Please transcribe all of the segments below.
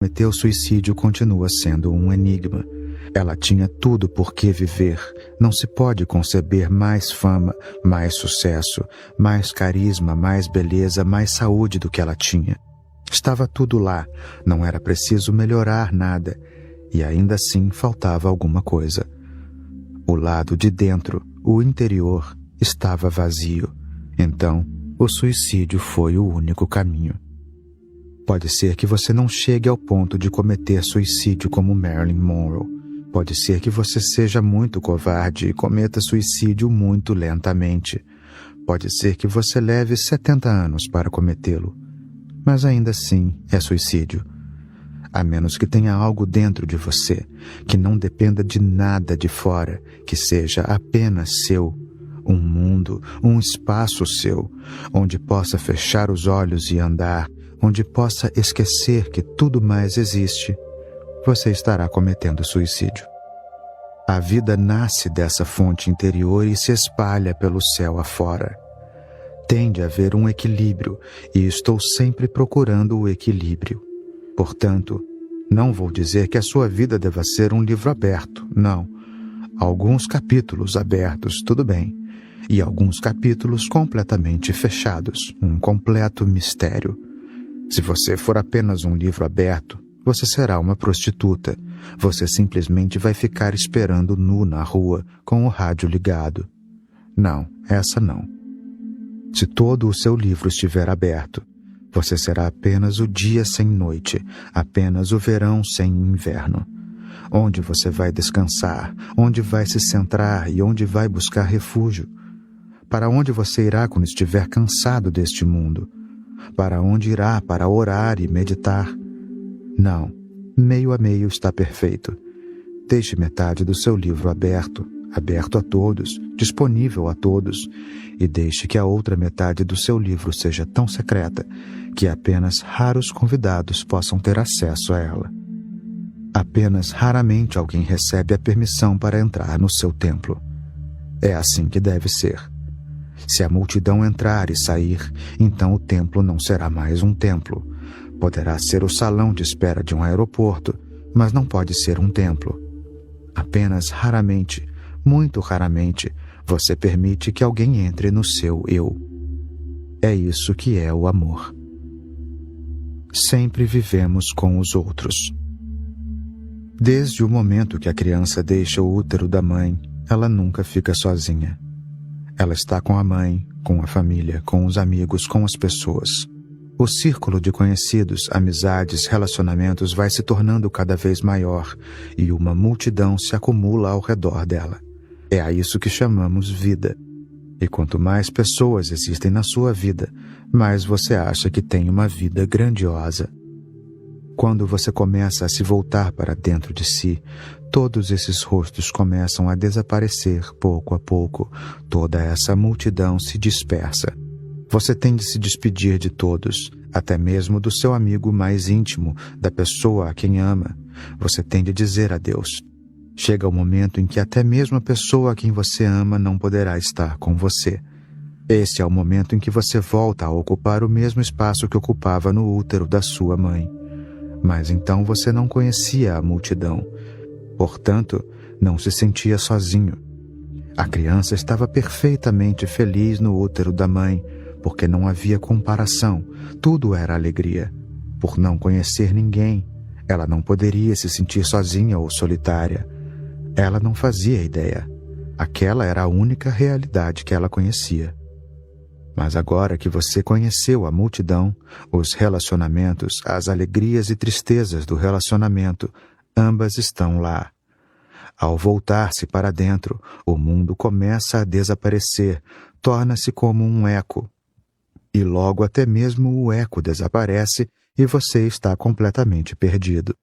Cometer suicídio continua sendo um enigma. Ela tinha tudo por que viver. Não se pode conceber mais fama, mais sucesso, mais carisma, mais beleza, mais saúde do que ela tinha. Estava tudo lá, não era preciso melhorar nada. E ainda assim faltava alguma coisa. O lado de dentro, o interior, estava vazio. Então, o suicídio foi o único caminho. Pode ser que você não chegue ao ponto de cometer suicídio como Marilyn Monroe. Pode ser que você seja muito covarde e cometa suicídio muito lentamente. Pode ser que você leve 70 anos para cometê-lo. Mas ainda assim é suicídio. A menos que tenha algo dentro de você, que não dependa de nada de fora, que seja apenas seu. Um mundo, um espaço seu, onde possa fechar os olhos e andar, onde possa esquecer que tudo mais existe, você estará cometendo suicídio. A vida nasce dessa fonte interior e se espalha pelo céu afora. Tem de haver um equilíbrio, e estou sempre procurando o equilíbrio. Portanto, não vou dizer que a sua vida deva ser um livro aberto, não. Alguns capítulos abertos, tudo bem, e alguns capítulos completamente fechados, um completo mistério. Se você for apenas um livro aberto, você será uma prostituta. Você simplesmente vai ficar esperando nu na rua, com o rádio ligado. Não, essa não. Se todo o seu livro estiver aberto, você será apenas o dia sem noite, apenas o verão sem inverno. Onde você vai descansar, onde vai se centrar e onde vai buscar refúgio. Para onde você irá quando estiver cansado deste mundo? Para onde irá para orar e meditar? Não, meio a meio está perfeito. Deixe metade do seu livro aberto, aberto a todos, disponível a todos, e deixe que a outra metade do seu livro seja tão secreta que apenas raros convidados possam ter acesso a ela. Apenas raramente alguém recebe a permissão para entrar no seu templo. É assim que deve ser. Se a multidão entrar e sair, então o templo não será mais um templo. Poderá ser o salão de espera de um aeroporto, mas não pode ser um templo. Apenas raramente, muito raramente, você permite que alguém entre no seu eu. É isso que é o amor. Sempre vivemos com os outros. Desde o momento que a criança deixa o útero da mãe, ela nunca fica sozinha. Ela está com a mãe, com a família, com os amigos, com as pessoas. O círculo de conhecidos, amizades, relacionamentos vai se tornando cada vez maior e uma multidão se acumula ao redor dela. É a isso que chamamos vida. E quanto mais pessoas existem na sua vida, mais você acha que tem uma vida grandiosa. Quando você começa a se voltar para dentro de si, todos esses rostos começam a desaparecer pouco a pouco. Toda essa multidão se dispersa. Você tem de se despedir de todos, até mesmo do seu amigo mais íntimo, da pessoa a quem ama. Você tem de dizer adeus. Chega o momento em que até mesmo a pessoa a quem você ama não poderá estar com você. Esse é o momento em que você volta a ocupar o mesmo espaço que ocupava no útero da sua mãe. Mas então você não conhecia a multidão. Portanto, não se sentia sozinho. A criança estava perfeitamente feliz no útero da mãe, porque não havia comparação, tudo era alegria. Por não conhecer ninguém, ela não poderia se sentir sozinha ou solitária. Ela não fazia ideia. Aquela era a única realidade que ela conhecia. Mas agora que você conheceu a multidão, os relacionamentos, as alegrias e tristezas do relacionamento, ambas estão lá. Ao voltar-se para dentro, o mundo começa a desaparecer, torna-se como um eco. E logo até mesmo o eco desaparece e você está completamente perdido.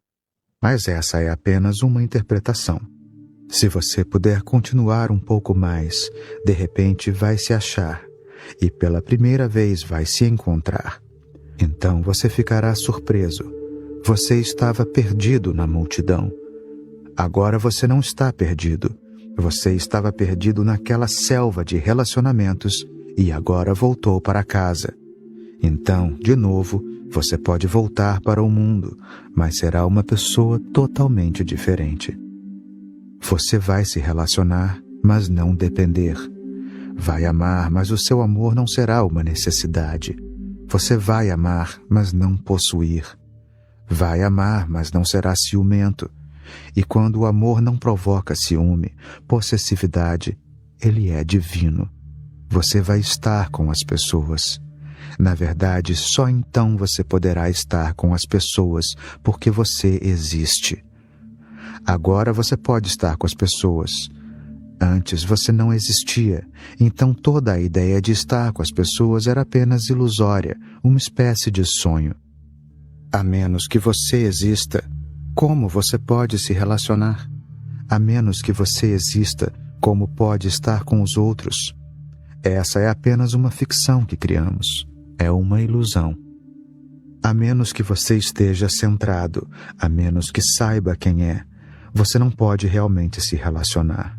Mas essa é apenas uma interpretação. Se você puder continuar um pouco mais, de repente vai se achar, e pela primeira vez vai se encontrar. Então você ficará surpreso. Você estava perdido na multidão. Agora você não está perdido. Você estava perdido naquela selva de relacionamentos e agora voltou para casa. Então, de novo, Você pode voltar para o mundo, mas será uma pessoa totalmente diferente. Você vai se relacionar, mas não depender. Vai amar, mas o seu amor não será uma necessidade. Você vai amar, mas não possuir. Vai amar, mas não será ciumento. E quando o amor não provoca ciúme, possessividade, ele é divino. Você vai estar com as pessoas. Na verdade, só então você poderá estar com as pessoas, porque você existe. Agora você pode estar com as pessoas. Antes você não existia, então toda a ideia de estar com as pessoas era apenas ilusória, uma espécie de sonho. A menos que você exista, como você pode se relacionar? A menos que você exista, como pode estar com os outros? Essa é apenas uma ficção que criamos. É uma ilusão. A menos que você esteja centrado, a menos que saiba quem é, você não pode realmente se relacionar.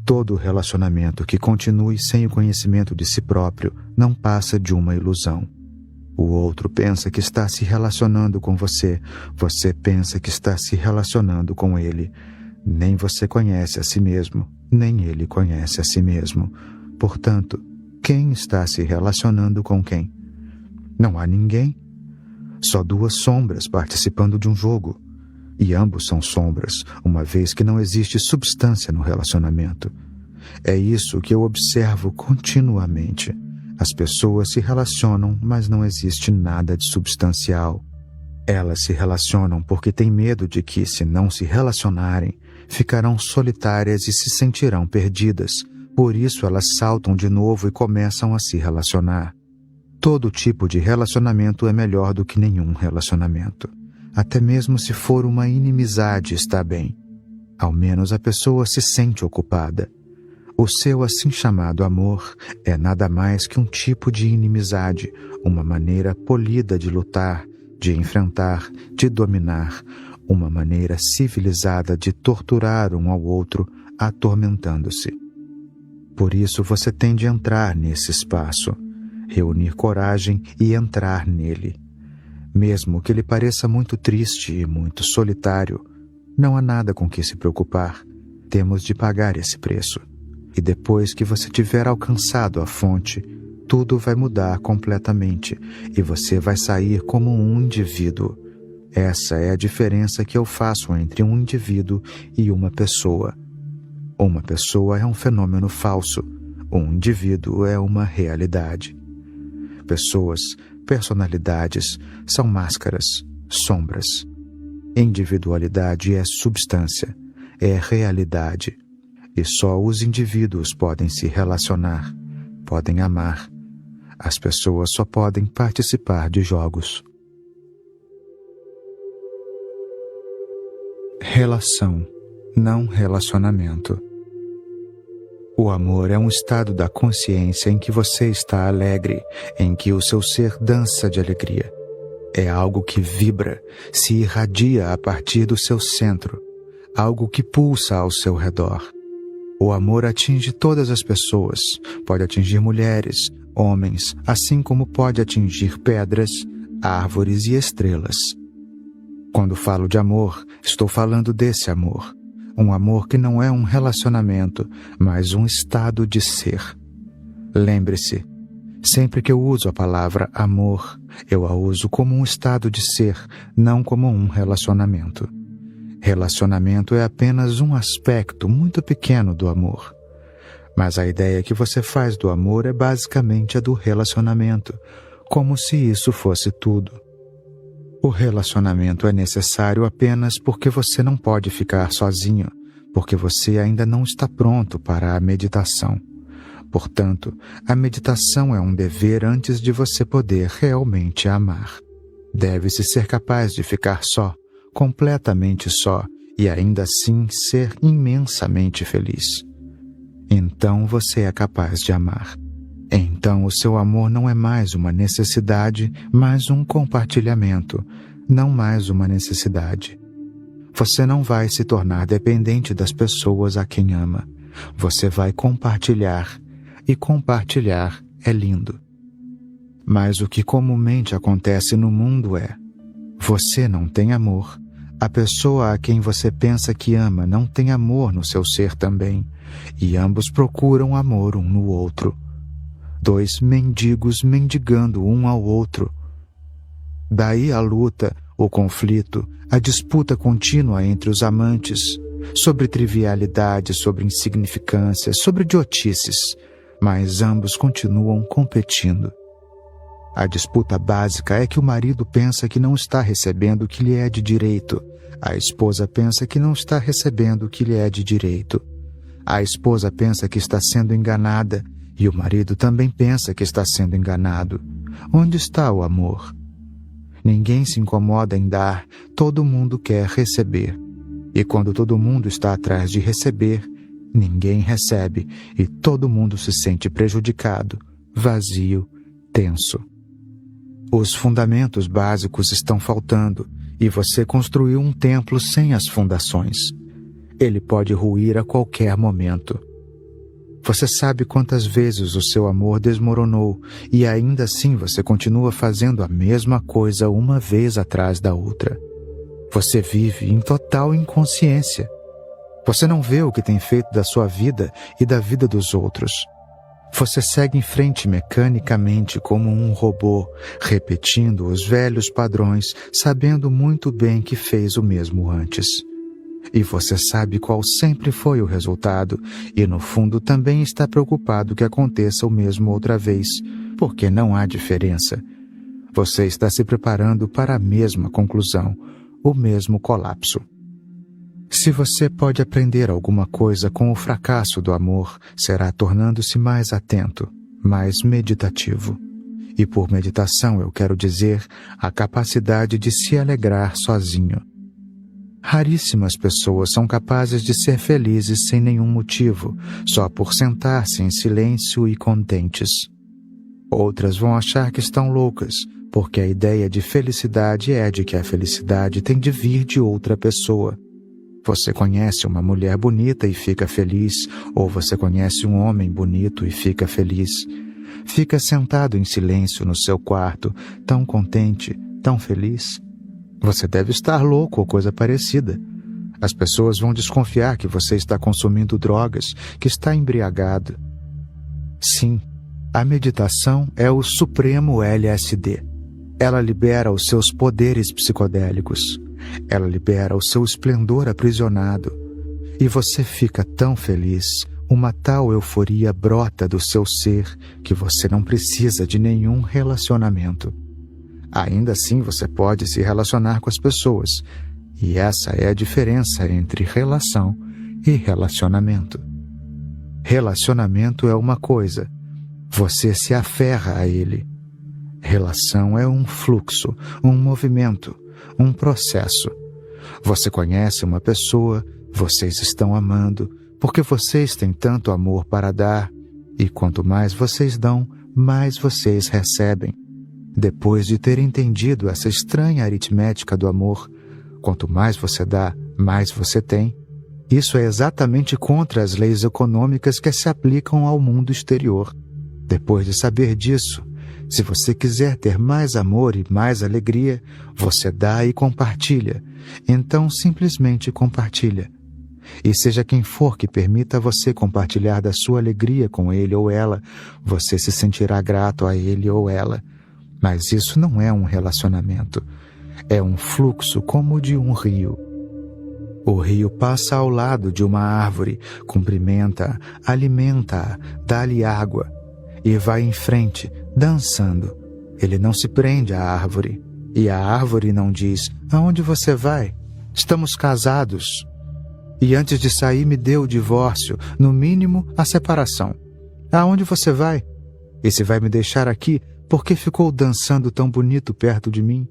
Todo relacionamento que continue sem o conhecimento de si próprio não passa de uma ilusão. O outro pensa que está se relacionando com você, você pensa que está se relacionando com ele. Nem você conhece a si mesmo, nem ele conhece a si mesmo. Portanto, quem está se relacionando com quem? Não há ninguém. Só duas sombras participando de um jogo. E ambos são sombras, uma vez que não existe substância no relacionamento. É isso que eu observo continuamente. As pessoas se relacionam, mas não existe nada de substancial. Elas se relacionam porque têm medo de que, se não se relacionarem, ficarão solitárias e se sentirão perdidas. Por isso elas saltam de novo e começam a se relacionar. Todo tipo de relacionamento é melhor do que nenhum relacionamento. Até mesmo se for uma inimizade, está bem. Ao menos a pessoa se sente ocupada. O seu assim chamado amor é nada mais que um tipo de inimizade, uma maneira polida de lutar, de enfrentar, de dominar, uma maneira civilizada de torturar um ao outro, atormentando-se. Por isso você tem de entrar nesse espaço, reunir coragem e entrar nele. Mesmo que ele pareça muito triste e muito solitário, não há nada com que se preocupar. Temos de pagar esse preço. E depois que você tiver alcançado a fonte, tudo vai mudar completamente e você vai sair como um indivíduo. Essa é a diferença que eu faço entre um indivíduo e uma pessoa. Uma pessoa é um fenômeno falso. Um indivíduo é uma realidade. Pessoas, personalidades, são máscaras, sombras. Individualidade é substância, é realidade. E só os indivíduos podem se relacionar, podem amar. As pessoas só podem participar de jogos. Relação, não relacionamento. O amor é um estado da consciência em que você está alegre, em que o seu ser dança de alegria. É algo que vibra, se irradia a partir do seu centro, algo que pulsa ao seu redor. O amor atinge todas as pessoas, pode atingir mulheres, homens, assim como pode atingir pedras, árvores e estrelas. Quando falo de amor, estou falando desse amor. Um amor que não é um relacionamento, mas um estado de ser. Lembre-se, sempre que eu uso a palavra amor, eu a uso como um estado de ser, não como um relacionamento. Relacionamento é apenas um aspecto muito pequeno do amor. Mas a ideia que você faz do amor é basicamente a do relacionamento, como se isso fosse tudo. O relacionamento é necessário apenas porque você não pode ficar sozinho, porque você ainda não está pronto para a meditação. Portanto, a meditação é um dever antes de você poder realmente amar. Deve-se ser capaz de ficar só, completamente só, e ainda assim ser imensamente feliz. Então você é capaz de amar. Então o seu amor não é mais uma necessidade, mas um compartilhamento, não mais uma necessidade. Você não vai se tornar dependente das pessoas a quem ama. Você vai compartilhar, e compartilhar é lindo. Mas o que comumente acontece no mundo é: você não tem amor, a pessoa a quem você pensa que ama não tem amor no seu ser também, e ambos procuram amor um no outro. Dois mendigos mendigando um ao outro. Daí a luta, o conflito, a disputa contínua entre os amantes, sobre trivialidades, sobre insignificâncias, sobre idiotices, mas ambos continuam competindo. A disputa básica é que o marido pensa que não está recebendo o que lhe é de direito. A esposa pensa que não está recebendo o que lhe é de direito. A esposa pensa que está sendo enganada e o marido também pensa que está sendo enganado. Onde está o amor? Ninguém se incomoda em dar, todo mundo quer receber. E quando todo mundo está atrás de receber, ninguém recebe e todo mundo se sente prejudicado, vazio, tenso. Os fundamentos básicos estão faltando e você construiu um templo sem as fundações. Ele pode ruir a qualquer momento. Você sabe quantas vezes o seu amor desmoronou e ainda assim você continua fazendo a mesma coisa uma vez atrás da outra. Você vive em total inconsciência. Você não vê o que tem feito da sua vida e da vida dos outros. Você segue em frente mecanicamente como um robô, repetindo os velhos padrões, sabendo muito bem que fez o mesmo antes. E você sabe qual sempre foi o resultado, e no fundo também está preocupado que aconteça o mesmo outra vez, porque não há diferença. Você está se preparando para a mesma conclusão, o mesmo colapso. Se você pode aprender alguma coisa com o fracasso do amor, será tornando-se mais atento, mais meditativo. E por meditação eu quero dizer a capacidade de se alegrar sozinho. Raríssimas pessoas são capazes de ser felizes sem nenhum motivo, só por sentar-se em silêncio e contentes. Outras vão achar que estão loucas, porque a ideia de felicidade é de que a felicidade tem de vir de outra pessoa. Você conhece uma mulher bonita e fica feliz, ou você conhece um homem bonito e fica feliz. Fica sentado em silêncio no seu quarto, tão contente, tão feliz. Você deve estar louco ou coisa parecida. As pessoas vão desconfiar que você está consumindo drogas, que está embriagado. Sim, a meditação é o supremo LSD. Ela libera os seus poderes psicodélicos. Ela libera o seu esplendor aprisionado. E você fica tão feliz, uma tal euforia brota do seu ser que você não precisa de nenhum relacionamento. Ainda assim você pode se relacionar com as pessoas, e essa é a diferença entre relação e relacionamento. Relacionamento é uma coisa, você se aferra a ele. Relação é um fluxo, um movimento, um processo. Você conhece uma pessoa, vocês estão amando, porque vocês têm tanto amor para dar, e quanto mais vocês dão, mais vocês recebem. Depois de ter entendido essa estranha aritmética do amor, quanto mais você dá, mais você tem. Isso é exatamente contra as leis econômicas que se aplicam ao mundo exterior. Depois de saber disso, se você quiser ter mais amor e mais alegria, você dá e compartilha. Então simplesmente compartilha. E seja quem for que permita você compartilhar da sua alegria com ele ou ela, você se sentirá grato a ele ou ela. Mas isso não é um relacionamento. É um fluxo como o de um rio. O rio passa ao lado de uma árvore, cumprimenta-a, alimenta-a, dá-lhe água e vai em frente, dançando. Ele não se prende à árvore. E a árvore não diz: aonde você vai? Estamos casados. E antes de sair me deu o divórcio, no mínimo a separação. Aonde você vai? E se vai me deixar aqui, por que ficou dançando tão bonito perto de mim?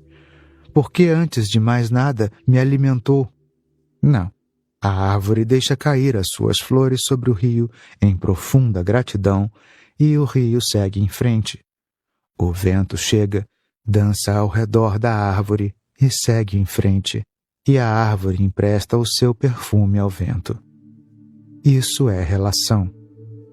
Por que antes de mais nada me alimentou? Não. A árvore deixa cair as suas flores sobre o rio em profunda gratidão e o rio segue em frente. O vento chega, dança ao redor da árvore e segue em frente, e a árvore empresta o seu perfume ao vento. Isso é relação.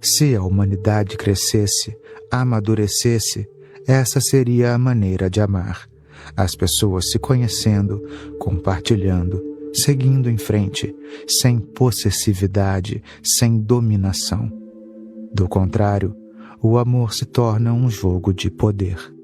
Se a humanidade crescesse, amadurecesse, essa seria a maneira de amar. As pessoas se conhecendo, compartilhando, seguindo em frente, sem possessividade, sem dominação. Do contrário, o amor se torna um jogo de poder.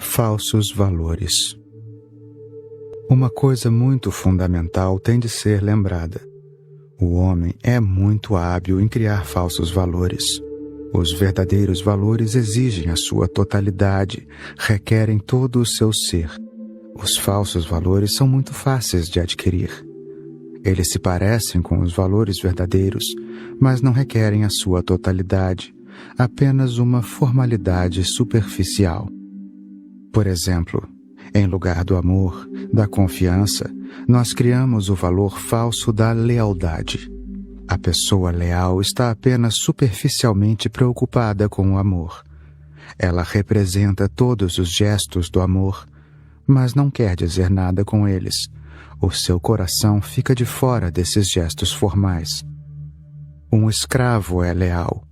Falsos valores. Uma coisa muito fundamental tem de ser lembrada. O homem é muito hábil em criar falsos valores. Os verdadeiros valores exigem a sua totalidade, requerem todo o seu ser. Os falsos valores são muito fáceis de adquirir. Eles se parecem com os valores verdadeiros, mas não requerem a sua totalidade, apenas uma formalidade superficial. Por exemplo, em lugar do amor, da confiança, nós criamos o valor falso da lealdade. A pessoa leal está apenas superficialmente preocupada com o amor. Ela representa todos os gestos do amor, mas não quer dizer nada com eles. O seu coração fica de fora desses gestos formais. Um escravo é leal.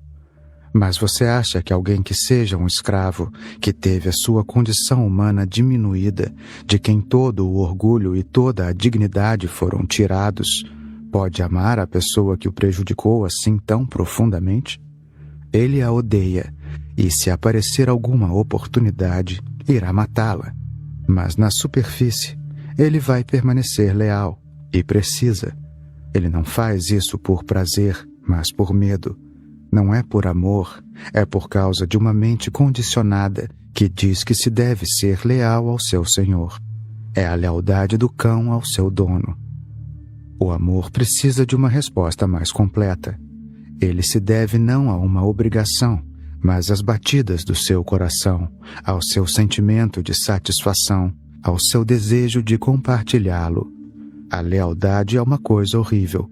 Mas você acha que alguém que seja um escravo, que teve a sua condição humana diminuída, de quem todo o orgulho e toda a dignidade foram tirados, pode amar a pessoa que o prejudicou assim tão profundamente? Ele a odeia, e se aparecer alguma oportunidade, irá matá-la. Mas na superfície, ele vai permanecer leal, e precisa. Ele não faz isso por prazer, mas por medo. Não é por amor, é por causa de uma mente condicionada que diz que se deve ser leal ao seu senhor. É a lealdade do cão ao seu dono. O amor precisa de uma resposta mais completa. Ele se deve não a uma obrigação, mas às batidas do seu coração, ao seu sentimento de satisfação, ao seu desejo de compartilhá-lo. A lealdade é uma coisa horrível.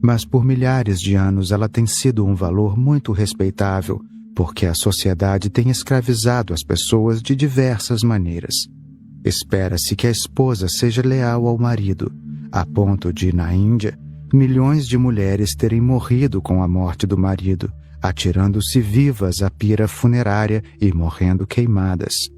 Mas por milhares de anos ela tem sido um valor muito respeitável, porque a sociedade tem escravizado as pessoas de diversas maneiras. Espera-se que a esposa seja leal ao marido, a ponto de, na Índia, milhões de mulheres terem morrido com a morte do marido, atirando-se vivas à pira funerária e morrendo queimadas.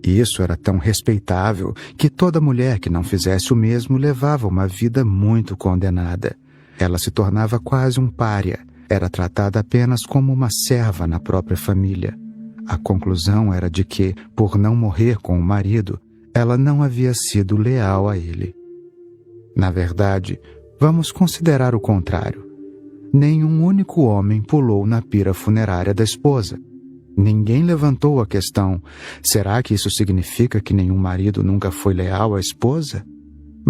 Isso era tão respeitável que toda mulher que não fizesse o mesmo levava uma vida muito condenada. Ela se tornava quase um pária, era tratada apenas como uma serva na própria família. A conclusão era de que, por não morrer com o marido, ela não havia sido leal a ele. Na verdade, vamos considerar o contrário. Nenhum único homem pulou na pira funerária da esposa. Ninguém levantou a questão: será que isso significa que nenhum marido nunca foi leal à esposa?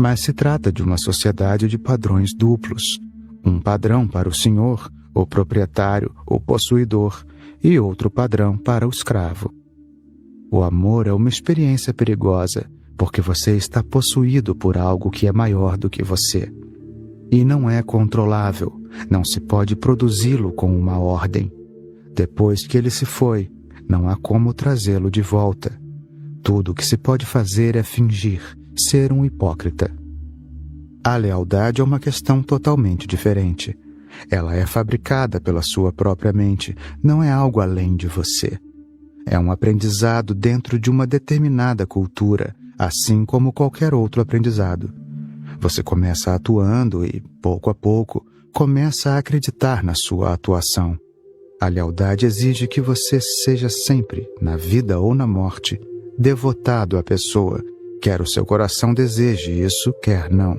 Mas se trata de uma sociedade de padrões duplos. Um padrão para o senhor, o proprietário, o possuidor, e outro padrão para o escravo. O amor é uma experiência perigosa, porque você está possuído por algo que é maior do que você. E não é controlável, não se pode produzi-lo com uma ordem. Depois que ele se foi, não há como trazê-lo de volta. Tudo o que se pode fazer é fingir, ser um hipócrita. A lealdade é uma questão totalmente diferente. Ela é fabricada pela sua própria mente, não é algo além de você. É um aprendizado dentro de uma determinada cultura, assim como qualquer outro aprendizado. Você começa atuando e, pouco a pouco, começa a acreditar na sua atuação. A lealdade exige que você seja sempre, na vida ou na morte, devotado à pessoa, quer o seu coração deseje isso, quer não.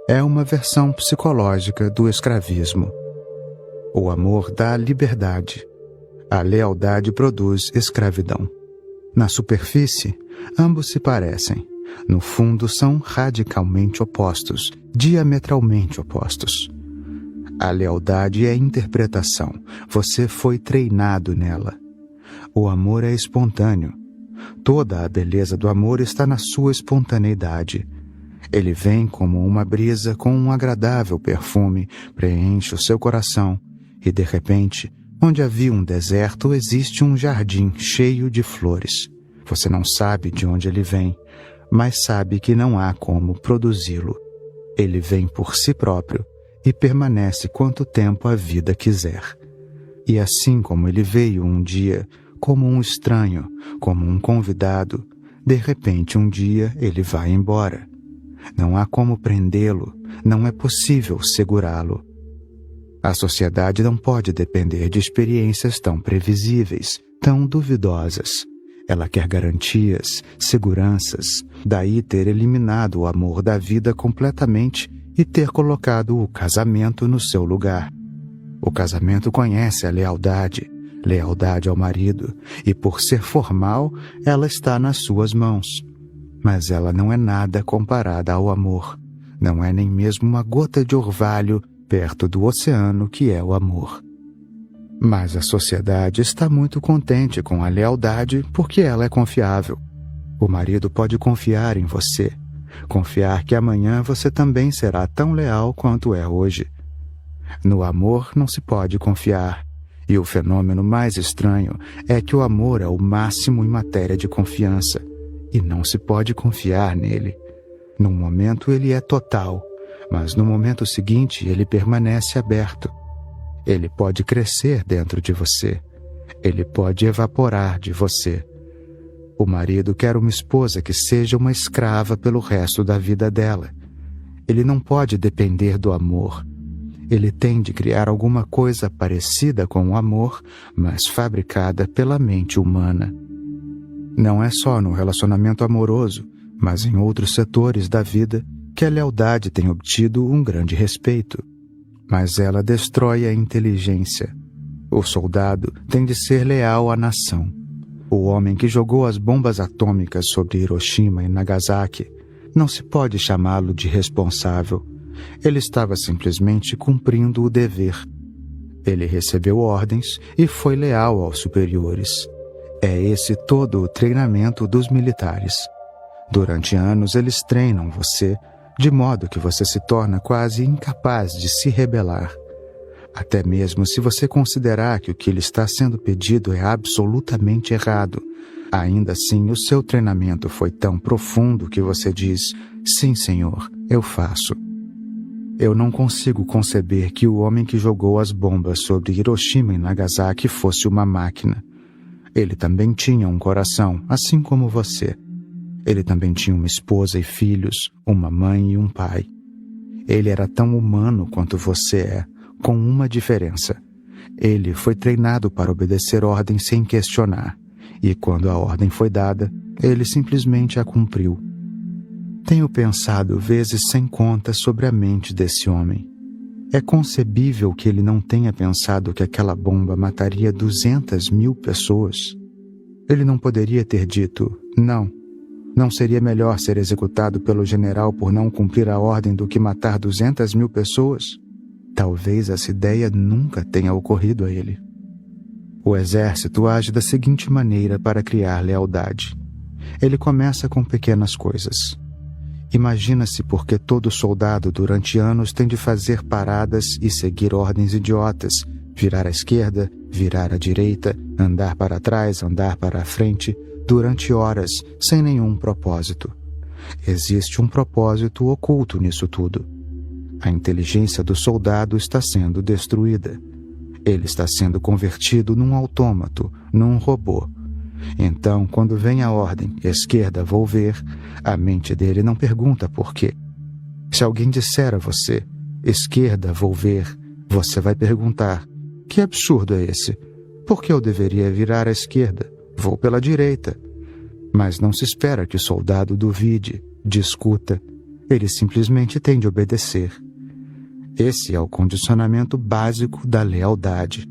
É uma versão psicológica do escravismo. O amor dá liberdade. A lealdade produz escravidão. Na superfície, ambos se parecem. No fundo, são radicalmente opostos, diametralmente opostos. A lealdade é interpretação. Você foi treinado nela. O amor é espontâneo. Toda a beleza do amor está na sua espontaneidade. Ele vem como uma brisa com um agradável perfume, preenche o seu coração e, de repente, Onde havia um deserto, existe um jardim cheio de flores. Você não sabe de onde ele vem, mas sabe que não há como produzi-lo. Ele vem por si próprio e permanece quanto tempo a vida quiser. E assim como ele veio um dia, como um estranho, como um convidado, de repente um dia ele vai embora. Não há como prendê-lo, não é possível segurá-lo. A sociedade não pode depender de experiências tão previsíveis, tão duvidosas. Ela quer garantias, seguranças, daí ter eliminado o amor da vida completamente e ter colocado o casamento no seu lugar. O casamento conhece a lealdade, lealdade ao marido, e por ser formal, ela está nas suas mãos. Mas ela não é nada comparada ao amor. Não é nem mesmo uma gota de orvalho perto do oceano que é o amor. Mas a sociedade está muito contente com a lealdade porque ela é confiável. O marido pode confiar em você, confiar que amanhã você também será tão leal quanto é hoje. No amor não se pode confiar, e o fenômeno mais estranho é que o amor é o máximo em matéria de confiança, e não se pode confiar nele. Num momento ele é total, mas no momento seguinte ele permanece aberto. Ele pode crescer dentro de você. Ele pode evaporar de você. O marido quer uma esposa que seja uma escrava pelo resto da vida dela. Ele não pode depender do amor. Ele tem de criar alguma coisa parecida com o amor, mas fabricada pela mente humana. Não é só no relacionamento amoroso, mas em outros setores da vida que a lealdade tem obtido um grande respeito. Mas ela destrói a inteligência. O soldado tem de ser leal à nação. O homem que jogou as bombas atômicas sobre Hiroshima e Nagasaki não se pode chamá-lo de responsável. Ele estava simplesmente cumprindo o dever. Ele recebeu ordens e foi leal aos superiores. É esse todo o treinamento dos militares. Durante anos eles treinam você, de modo que você se torna quase incapaz de se rebelar. Até mesmo se você considerar que o que lhe está sendo pedido é absolutamente errado, ainda assim o seu treinamento foi tão profundo que você diz: sim, senhor, eu faço. Eu não consigo conceber que o homem que jogou as bombas sobre Hiroshima e Nagasaki fosse uma máquina. Ele também tinha um coração, assim como você. Ele também tinha uma esposa e filhos, uma mãe e um pai. Ele era tão humano quanto você é, com uma diferença. Ele foi treinado para obedecer ordens sem questionar, e quando a ordem foi dada, ele simplesmente a cumpriu. Tenho pensado vezes sem conta sobre a mente desse homem. É concebível que ele não tenha pensado que aquela bomba mataria 200.000 pessoas. Ele não poderia ter dito, não. Não seria melhor ser executado pelo general por não cumprir a ordem do que matar 200.000 pessoas? Talvez essa ideia nunca tenha ocorrido a ele. O exército age da seguinte maneira para criar lealdade. Ele começa com pequenas coisas. Imagina-se porque todo soldado durante anos tem de fazer paradas e seguir ordens idiotas, virar à esquerda, virar à direita, andar para trás, andar para a frente, durante horas, sem nenhum propósito. Existe um propósito oculto nisso tudo. A inteligência do soldado está sendo destruída. Ele está sendo convertido num autômato, num robô. Então, quando vem a ordem, esquerda, vou ver, a mente dele não pergunta por quê. Se alguém disser a você, esquerda, vou ver, você vai perguntar, que absurdo é esse? Por que eu deveria virar à esquerda? Vou pela direita. Mas não se espera que o soldado duvide, discuta. Ele simplesmente tem de obedecer. Esse é o condicionamento básico da lealdade.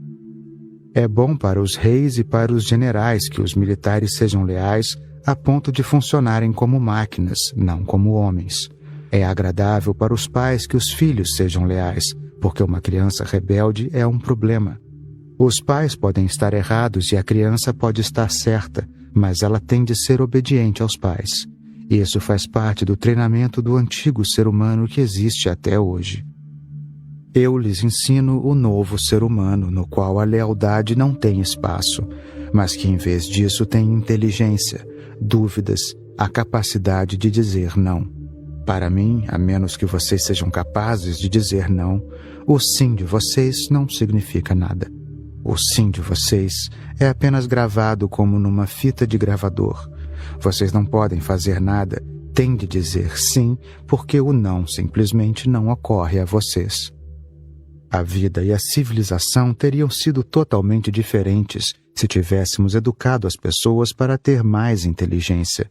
É bom para os reis e para os generais que os militares sejam leais a ponto de funcionarem como máquinas, não como homens. É agradável para os pais que os filhos sejam leais, porque uma criança rebelde é um problema. Os pais podem estar errados e a criança pode estar certa, mas ela tem de ser obediente aos pais. Isso faz parte do treinamento do antigo ser humano que existe até hoje. Eu lhes ensino o novo ser humano, no qual a lealdade não tem espaço, mas que em vez disso tem inteligência, dúvidas, a capacidade de dizer não. Para mim, a menos que vocês sejam capazes de dizer não, o sim de vocês não significa nada. O sim de vocês é apenas gravado como numa fita de gravador. Vocês não podem fazer nada, têm de dizer sim, porque o não simplesmente não ocorre a vocês. A vida e a civilização teriam sido totalmente diferentes se tivéssemos educado as pessoas para ter mais inteligência.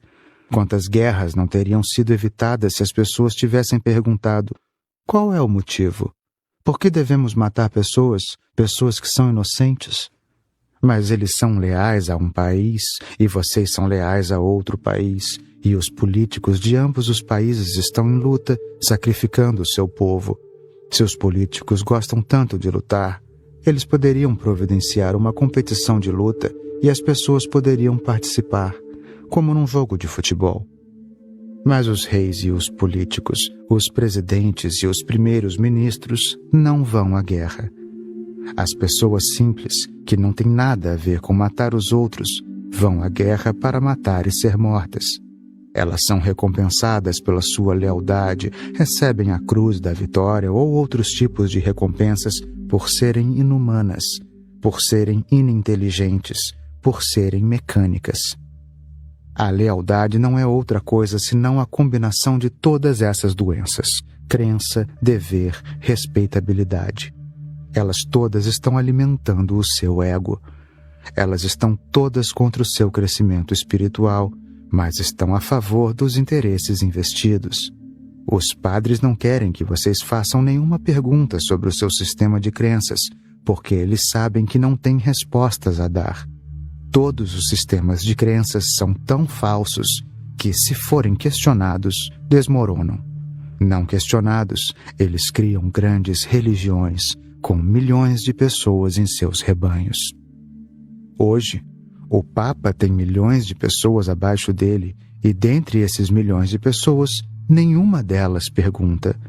Quantas guerras não teriam sido evitadas se as pessoas tivessem perguntado: qual é o motivo? Por que devemos matar pessoas que são inocentes? Mas eles são leais a um país e vocês são leais a outro país, e os políticos de ambos os países estão em luta, sacrificando o seu povo. Se os políticos gostam tanto de lutar, eles poderiam providenciar uma competição de luta e as pessoas poderiam participar, como num jogo de futebol. Mas os reis e os políticos, os presidentes e os primeiros ministros não vão à guerra. As pessoas simples, que não têm nada a ver com matar os outros, vão à guerra para matar e ser mortas. Elas são recompensadas pela sua lealdade, recebem a cruz da vitória ou outros tipos de recompensas por serem inumanas, por serem ininteligentes, por serem mecânicas. A lealdade não é outra coisa senão a combinação de todas essas doenças: crença, dever, respeitabilidade. Elas todas estão alimentando o seu ego. Elas estão todas contra o seu crescimento espiritual, mas estão a favor dos interesses investidos. Os padres não querem que vocês façam nenhuma pergunta sobre o seu sistema de crenças, porque eles sabem que não têm respostas a dar. Todos os sistemas de crenças são tão falsos que, se forem questionados, desmoronam. Não questionados, eles criam grandes religiões, com milhões de pessoas em seus rebanhos. Hoje, o Papa tem milhões de pessoas abaixo dele, e dentre esses milhões de pessoas, nenhuma delas pergunta: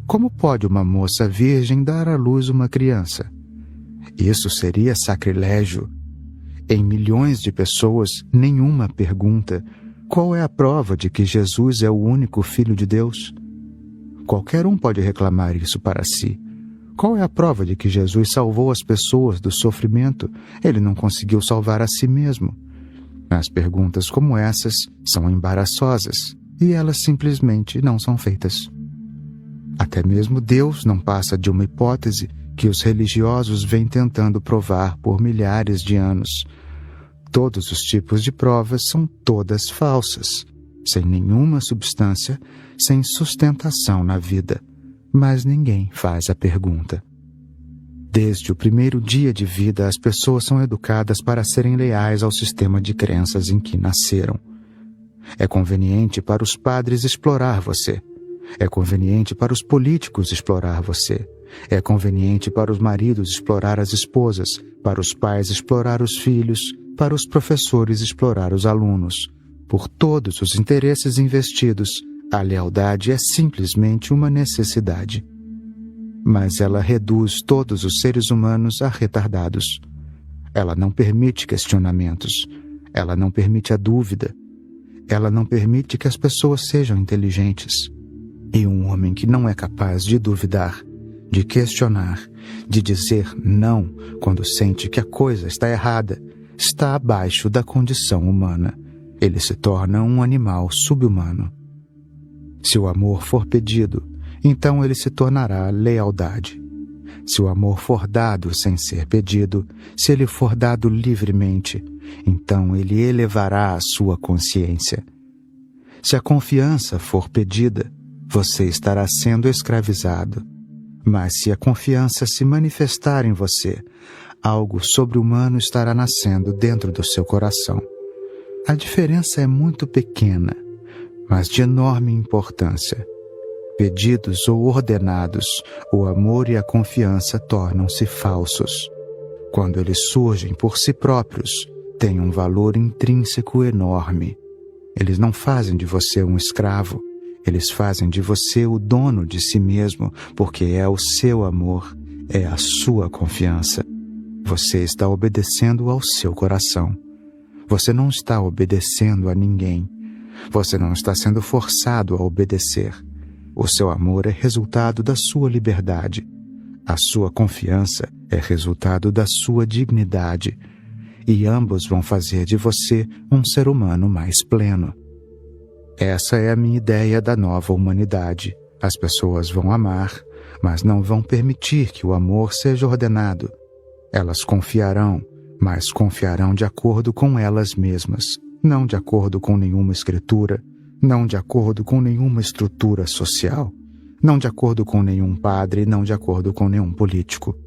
como pode uma moça virgem dar à luz uma criança? Isso seria sacrilégio. Em milhões de pessoas, nenhuma pergunta: qual é a prova de que Jesus é o único Filho de Deus? Qualquer um pode reclamar isso para si. Qual é a prova de que Jesus salvou as pessoas do sofrimento? Ele não conseguiu salvar a si mesmo. As perguntas como essas são embaraçosas e elas simplesmente não são feitas. Até mesmo Deus não passa de uma hipótese que os religiosos vêm tentando provar por milhares de anos. Todos os tipos de provas são todas falsas, sem nenhuma substância, sem sustentação na vida. Mas ninguém faz a pergunta. Desde o primeiro dia de vida, as pessoas são educadas para serem leais ao sistema de crenças em que nasceram. É conveniente para os padres explorar você. É conveniente para os políticos explorar você. É conveniente para os maridos explorar as esposas, para os pais explorar os filhos, para os professores explorar os alunos. Por todos os interesses investidos, a lealdade é simplesmente uma necessidade. Mas ela reduz todos os seres humanos a retardados. Ela não permite questionamentos. Ela não permite a dúvida. Ela não permite que as pessoas sejam inteligentes. E um homem que não é capaz de duvidar, de questionar, de dizer não quando sente que a coisa está errada, está abaixo da condição humana. Ele se torna um animal sub-humano. Se o amor for pedido, então ele se tornará lealdade. Se o amor for dado sem ser pedido, se ele for dado livremente, então ele elevará a sua consciência. Se a confiança for pedida, você estará sendo escravizado. Mas se a confiança se manifestar em você, algo sobre-humano estará nascendo dentro do seu coração. A diferença é muito pequena, mas de enorme importância. Pedidos ou ordenados, o amor e a confiança tornam-se falsos. Quando eles surgem por si próprios, têm um valor intrínseco enorme. Eles não fazem de você um escravo, Eles fazem de você o dono de si mesmo, porque é o seu amor, é a sua confiança. Você está obedecendo ao seu coração. Você não está obedecendo a ninguém. Você não está sendo forçado a obedecer. O seu amor é resultado da sua liberdade. A sua confiança é resultado da sua dignidade. E ambos vão fazer de você um ser humano mais pleno. Essa é a minha ideia da nova humanidade. As pessoas vão amar, mas não vão permitir que o amor seja ordenado. Elas confiarão, mas confiarão de acordo com elas mesmas, não de acordo com nenhuma escritura, não de acordo com nenhuma estrutura social, não de acordo com nenhum padre, não de acordo com nenhum político.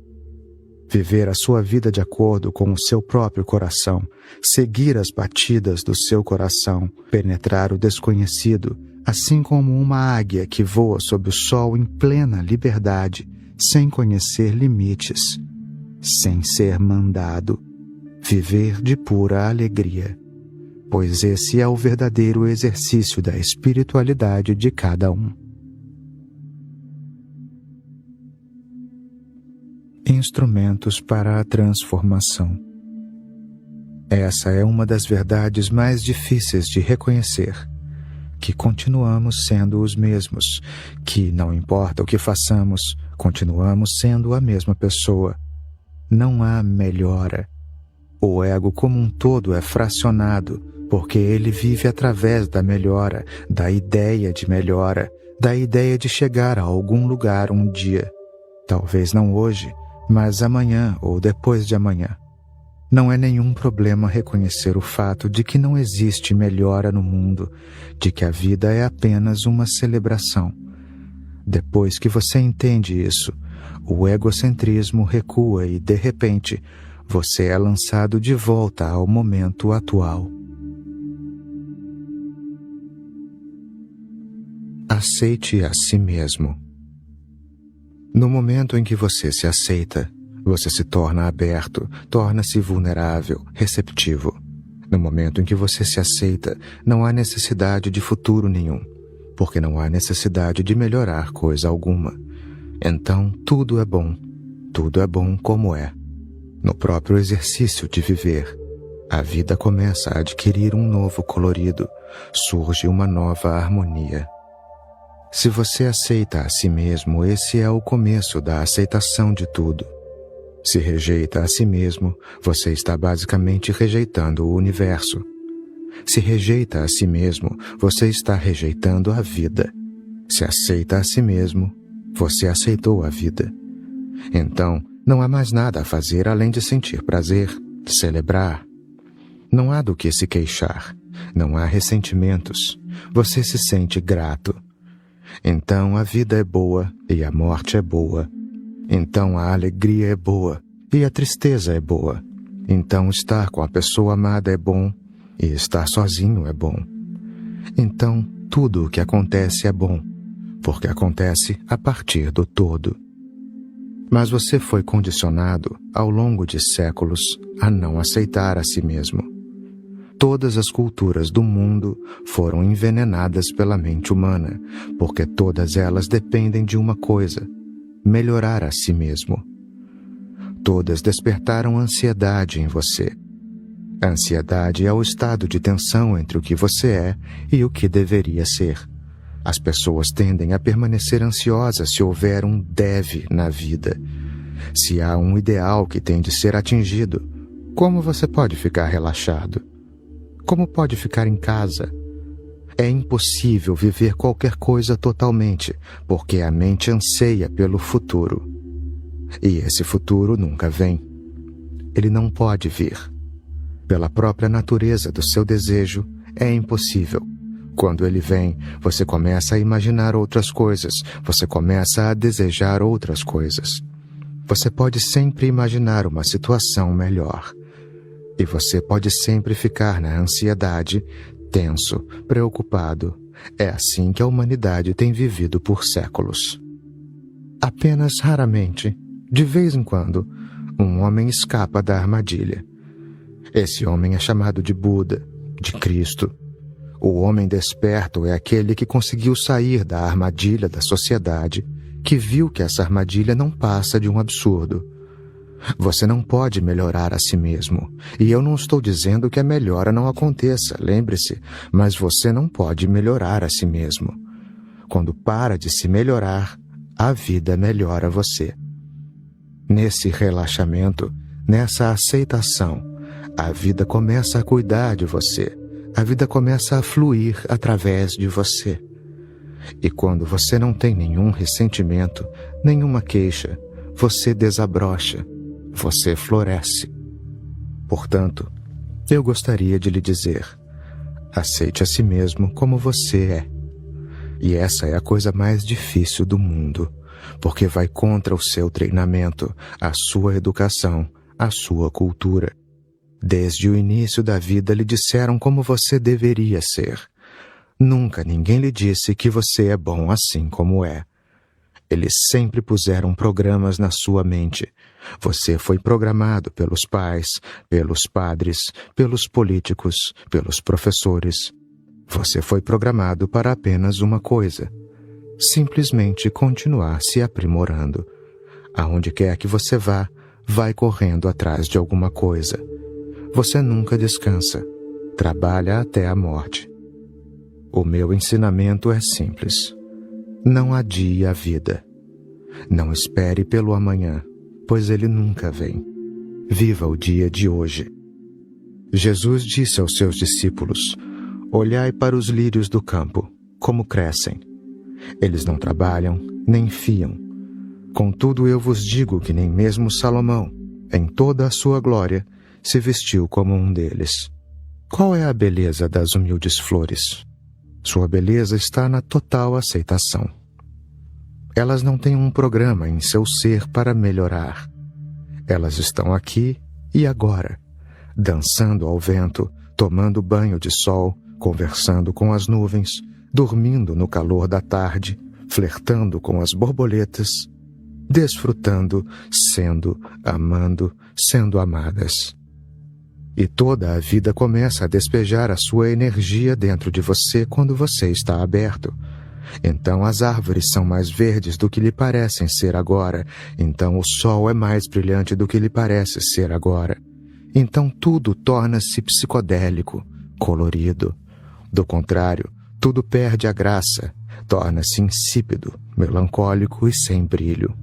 Viver a sua vida de acordo com o seu próprio coração, seguir as batidas do seu coração, penetrar o desconhecido, assim como uma águia que voa sob o sol em plena liberdade, sem conhecer limites, sem ser mandado. Viver de pura alegria, pois esse é o verdadeiro exercício da espiritualidade de cada um. Instrumentos para a transformação. Essa é uma das verdades mais difíceis de reconhecer, que continuamos sendo os mesmos, que não importa o que façamos, continuamos sendo a mesma pessoa. Não há melhora. O ego como um todo é fracionado, porque ele vive através da melhora, da ideia de melhora, da ideia de chegar a algum lugar um dia. Talvez não hoje, mas amanhã ou depois de amanhã. Não é nenhum problema reconhecer o fato de que não existe melhora no mundo, de que a vida é apenas uma celebração. Depois que você entende isso, o egocentrismo recua e, de repente, você é lançado de volta ao momento atual. Aceite a si mesmo. No momento em que você se aceita, você se torna aberto, torna-se vulnerável, receptivo. No momento em que você se aceita, não há necessidade de futuro nenhum, porque não há necessidade de melhorar coisa alguma. Então, tudo é bom como é. No próprio exercício de viver, a vida começa a adquirir um novo colorido, surge uma nova harmonia. Se você aceita a si mesmo, esse é o começo da aceitação de tudo. Se rejeita a si mesmo, você está basicamente rejeitando o universo. Se rejeita a si mesmo, você está rejeitando a vida. Se aceita a si mesmo, você aceitou a vida. Então, não há mais nada a fazer além de sentir prazer, celebrar. Não há do que se queixar, não há ressentimentos. Você se sente grato. Então a vida é boa e a morte é boa. Então a alegria é boa e a tristeza é boa. Então estar com a pessoa amada é bom e estar sozinho é bom. Então tudo o que acontece é bom, porque acontece a partir do todo. Mas você foi condicionado, ao longo de séculos, a não aceitar a si mesmo. Todas as culturas do mundo foram envenenadas pela mente humana, porque todas elas dependem de uma coisa: melhorar a si mesmo. Todas despertaram ansiedade em você. A ansiedade é o estado de tensão entre o que você é e o que deveria ser. As pessoas tendem a permanecer ansiosas se houver um deve na vida. Se há um ideal que tem de ser atingido, como você pode ficar relaxado? Como pode ficar em casa? É impossível viver qualquer coisa totalmente, porque a mente anseia pelo futuro. E esse futuro nunca vem. Ele não pode vir. Pela própria natureza do seu desejo, é impossível. Quando ele vem, você começa a imaginar outras coisas, você começa a desejar outras coisas. Você pode sempre imaginar uma situação melhor. E você pode sempre ficar na ansiedade, tenso, preocupado. É assim que a humanidade tem vivido por séculos. Apenas raramente, de vez em quando, um homem escapa da armadilha. Esse homem é chamado de Buda, de Cristo. O homem desperto é aquele que conseguiu sair da armadilha da sociedade, que viu que essa armadilha não passa de um absurdo. Você não pode melhorar a si mesmo. E eu não estou dizendo que a melhora não aconteça, lembre-se, mas você não pode melhorar a si mesmo. Quando para de se melhorar, a vida melhora você. Nesse relaxamento, nessa aceitação, a vida começa a cuidar de você. A vida começa a fluir através de você. E quando você não tem nenhum ressentimento, nenhuma queixa, você desabrocha, você floresce. Portanto, eu gostaria de lhe dizer, aceite a si mesmo como você é. E essa é a coisa mais difícil do mundo, porque vai contra o seu treinamento, a sua educação, a sua cultura. Desde o início da vida lhe disseram como você deveria ser. Nunca ninguém lhe disse que você é bom assim como é. Eles sempre puseram programas na sua mente. Você foi programado pelos pais, pelos padres, pelos políticos, pelos professores. Você foi programado para apenas uma coisa: simplesmente continuar se aprimorando. Aonde quer que você vá, vai correndo atrás de alguma coisa. Você nunca descansa. Trabalha até a morte. O meu ensinamento é simples. Não adie a vida. Não espere pelo amanhã, pois ele nunca vem. Viva o dia de hoje. Jesus disse aos seus discípulos: olhai para os lírios do campo, como crescem. Eles não trabalham, nem fiam. Contudo, eu vos digo que nem mesmo Salomão, em toda a sua glória, se vestiu como um deles. Qual é a beleza das humildes flores? Sua beleza está na total aceitação. Elas não têm um programa em seu ser para melhorar. Elas estão aqui e agora, dançando ao vento, tomando banho de sol, conversando com as nuvens, dormindo no calor da tarde, flertando com as borboletas, desfrutando, sendo, amando, sendo amadas. E toda a vida começa a despejar a sua energia dentro de você quando você está aberto. Então as árvores são mais verdes do que lhe parecem ser agora. Então o sol é mais brilhante do que lhe parece ser agora. Então tudo torna-se psicodélico, colorido. Do contrário, tudo perde a graça, torna-se insípido, melancólico e sem brilho.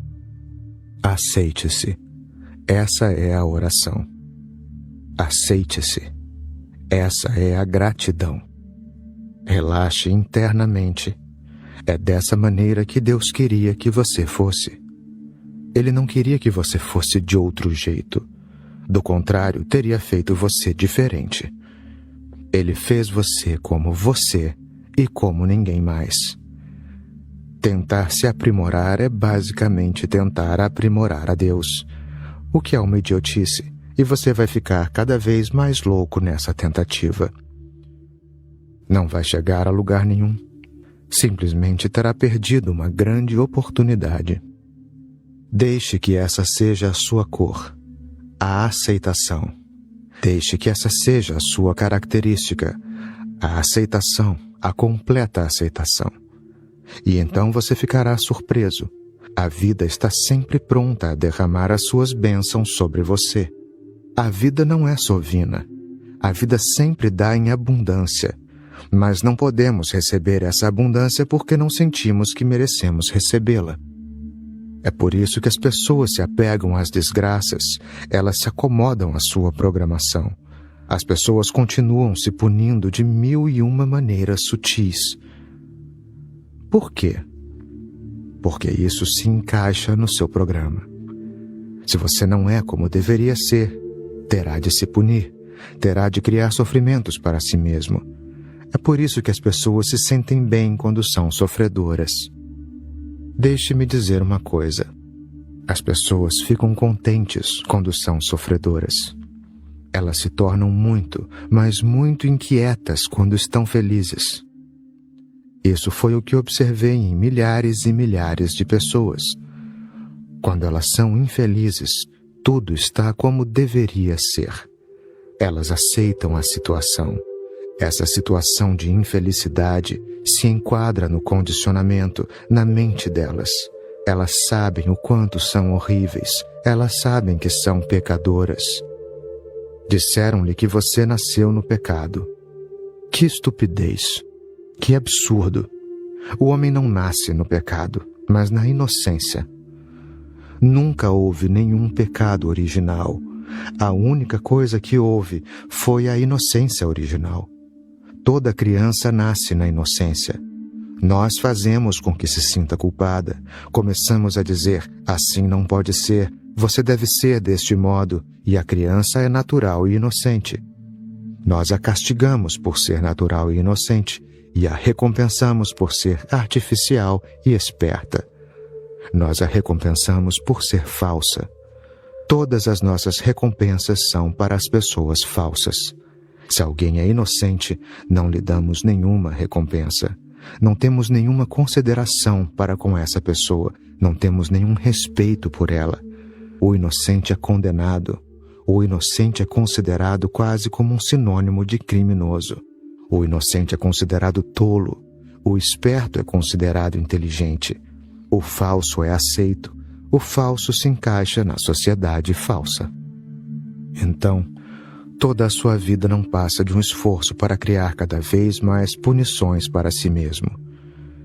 Aceite-se. Essa é a oração. Aceite-se. Essa é a gratidão. Relaxe internamente. É dessa maneira que Deus queria que você fosse. Ele não queria que você fosse de outro jeito. Do contrário, teria feito você diferente. Ele fez você como você e como ninguém mais. Tentar se aprimorar é basicamente tentar aprimorar a Deus, o que é uma idiotice. E você vai ficar cada vez mais louco nessa tentativa. Não vai chegar a lugar nenhum. Simplesmente terá perdido uma grande oportunidade. Deixe que essa seja a sua cor, a aceitação. Deixe que essa seja a sua característica, a aceitação, a completa aceitação. E então você ficará surpreso. A vida está sempre pronta a derramar as suas bênçãos sobre você. A vida não é sovina. A vida sempre dá em abundância. Mas não podemos receber essa abundância porque não sentimos que merecemos recebê-la. É por isso que as pessoas se apegam às desgraças, elas se acomodam à sua programação. As pessoas continuam se punindo de 1001 maneiras sutis. Por quê? Porque isso se encaixa no seu programa. Se você não é como deveria ser, terá de se punir, terá de criar sofrimentos para si mesmo. É por isso que as pessoas se sentem bem quando são sofredoras. Deixe-me dizer uma coisa. As pessoas ficam contentes quando são sofredoras. Elas se tornam muito, mas muito inquietas quando estão felizes. Isso foi o que observei em milhares e milhares de pessoas. Quando elas são infelizes, tudo está como deveria ser. Elas aceitam a situação. Essa situação de infelicidade se enquadra no condicionamento, na mente delas. Elas sabem o quanto são horríveis. Elas sabem que são pecadoras. Disseram-lhe que você nasceu no pecado. Que estupidez! Que absurdo! O homem não nasce no pecado, mas na inocência. Nunca houve nenhum pecado original. A única coisa que houve foi a inocência original. Toda criança nasce na inocência. Nós fazemos com que se sinta culpada. Começamos a dizer, assim não pode ser, você deve ser deste modo, e a criança é natural e inocente. Nós a castigamos por ser natural e inocente, e a recompensamos por ser artificial e esperta. Nós a recompensamos por ser falsa. Todas as nossas recompensas são para as pessoas falsas. Se alguém é inocente, não lhe damos nenhuma recompensa. Não temos nenhuma consideração para com essa pessoa. Não temos nenhum respeito por ela. O inocente é condenado. O inocente é considerado quase como um sinônimo de criminoso. O inocente é considerado tolo. O esperto é considerado inteligente. O falso é aceito. O falso se encaixa na sociedade falsa. Então, toda a sua vida não passa de um esforço para criar cada vez mais punições para si mesmo.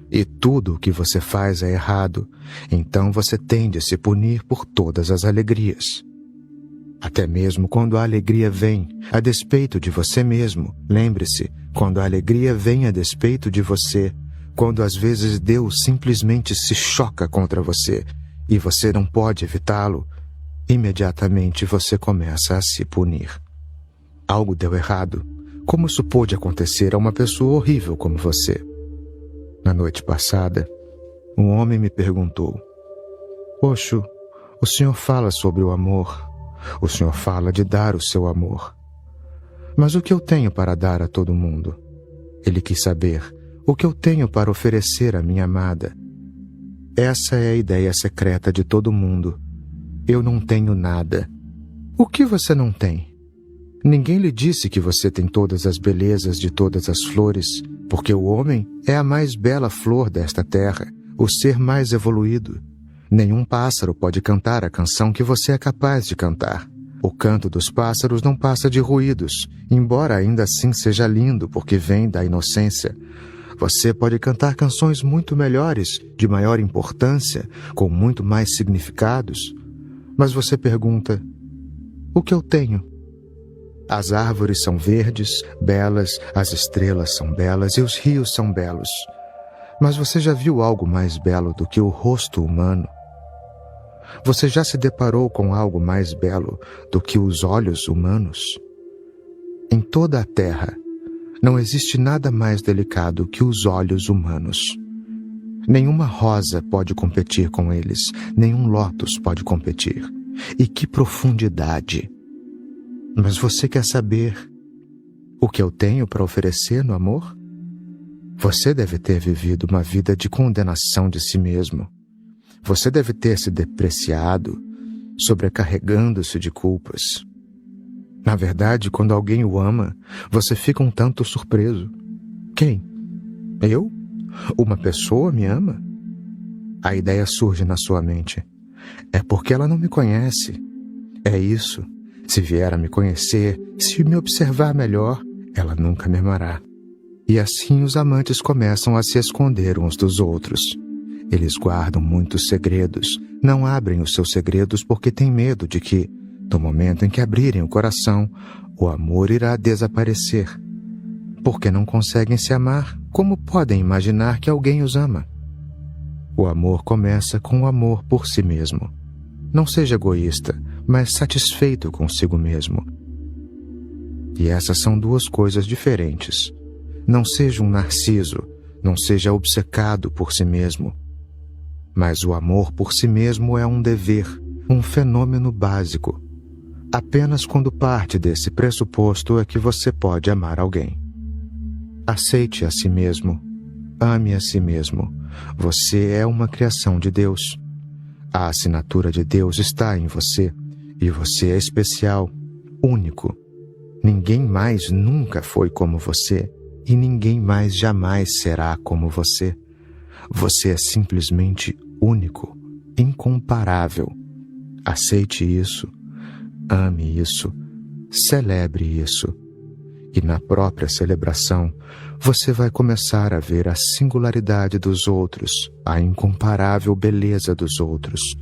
E tudo o que você faz é errado, então você tende a se punir por todas as alegrias. Até mesmo quando a alegria vem a despeito de você mesmo, lembre-se, quando a alegria vem a despeito de você, quando às vezes Deus simplesmente se choca contra você e você não pode evitá-lo, imediatamente você começa a se punir. Algo deu errado. Como isso pôde acontecer a uma pessoa horrível como você? Na noite passada, um homem me perguntou: Osho, o senhor fala sobre o amor. O senhor fala de dar o seu amor. Mas o que eu tenho para dar a todo mundo? Ele quis saber o que eu tenho para oferecer à minha amada. Essa é a ideia secreta de todo mundo. Eu não tenho nada. O que você não tem? Ninguém lhe disse que você tem todas as belezas de todas as flores, porque o homem é a mais bela flor desta terra, o ser mais evoluído. Nenhum pássaro pode cantar a canção que você é capaz de cantar. O canto dos pássaros não passa de ruídos, embora ainda assim seja lindo porque vem da inocência. Você pode cantar canções muito melhores, de maior importância, com muito mais significados. Mas você pergunta: o que eu tenho? As árvores são verdes, belas, as estrelas são belas e os rios são belos. Mas você já viu algo mais belo do que o rosto humano? Você já se deparou com algo mais belo do que os olhos humanos? Em toda a Terra, não existe nada mais delicado que os olhos humanos. Nenhuma rosa pode competir com eles, nenhum lótus pode competir. E que profundidade! Mas você quer saber o que eu tenho para oferecer no amor? Você deve ter vivido uma vida de condenação de si mesmo. Você deve ter se depreciado, sobrecarregando-se de culpas. Na verdade, quando alguém o ama, você fica um tanto surpreso. Quem? Eu? Uma pessoa me ama? A ideia surge na sua mente. É porque ela não me conhece. É isso. Se vier a me conhecer, se me observar melhor, ela nunca me amará. E assim os amantes começam a se esconder uns dos outros. Eles guardam muitos segredos, não abrem os seus segredos porque têm medo de que, no momento em que abrirem o coração, o amor irá desaparecer. Porque não conseguem se amar, como podem imaginar que alguém os ama? O amor começa com o amor por si mesmo. Não seja egoísta, mas satisfeito consigo mesmo. E essas são duas coisas diferentes. Não seja um narciso, não seja obcecado por si mesmo. Mas o amor por si mesmo é um dever, um fenômeno básico. Apenas quando parte desse pressuposto é que você pode amar alguém. Aceite a si mesmo. Ame a si mesmo. Você é uma criação de Deus. A assinatura de Deus está em você, e você é especial, único. Ninguém mais nunca foi como você e ninguém mais jamais será como você. Você é simplesmente único, incomparável. Aceite isso, ame isso, celebre isso. E na própria celebração, você vai começar a ver a singularidade dos outros, a incomparável beleza dos outros.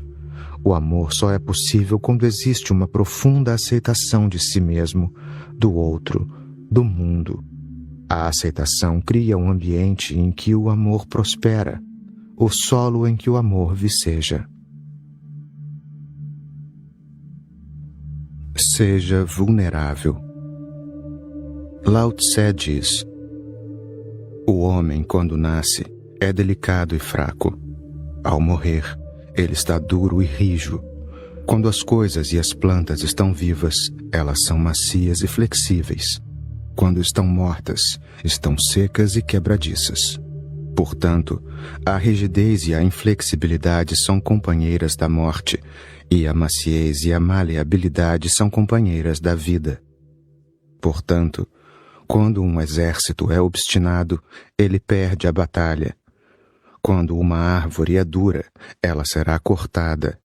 O amor só é possível quando existe uma profunda aceitação de si mesmo, do outro, do mundo. A aceitação cria um ambiente em que o amor prospera, o solo em que o amor viceja. Seja vulnerável. Lao Tse diz: o homem, quando nasce, é delicado e fraco. Ao morrer, ele está duro e rijo. Quando as coisas e as plantas estão vivas, elas são macias e flexíveis. Quando estão mortas, estão secas e quebradiças. Portanto, a rigidez e a inflexibilidade são companheiras da morte, e a maciez e a maleabilidade são companheiras da vida. Portanto, quando um exército é obstinado, ele perde a batalha. Quando uma árvore é dura, ela será cortada.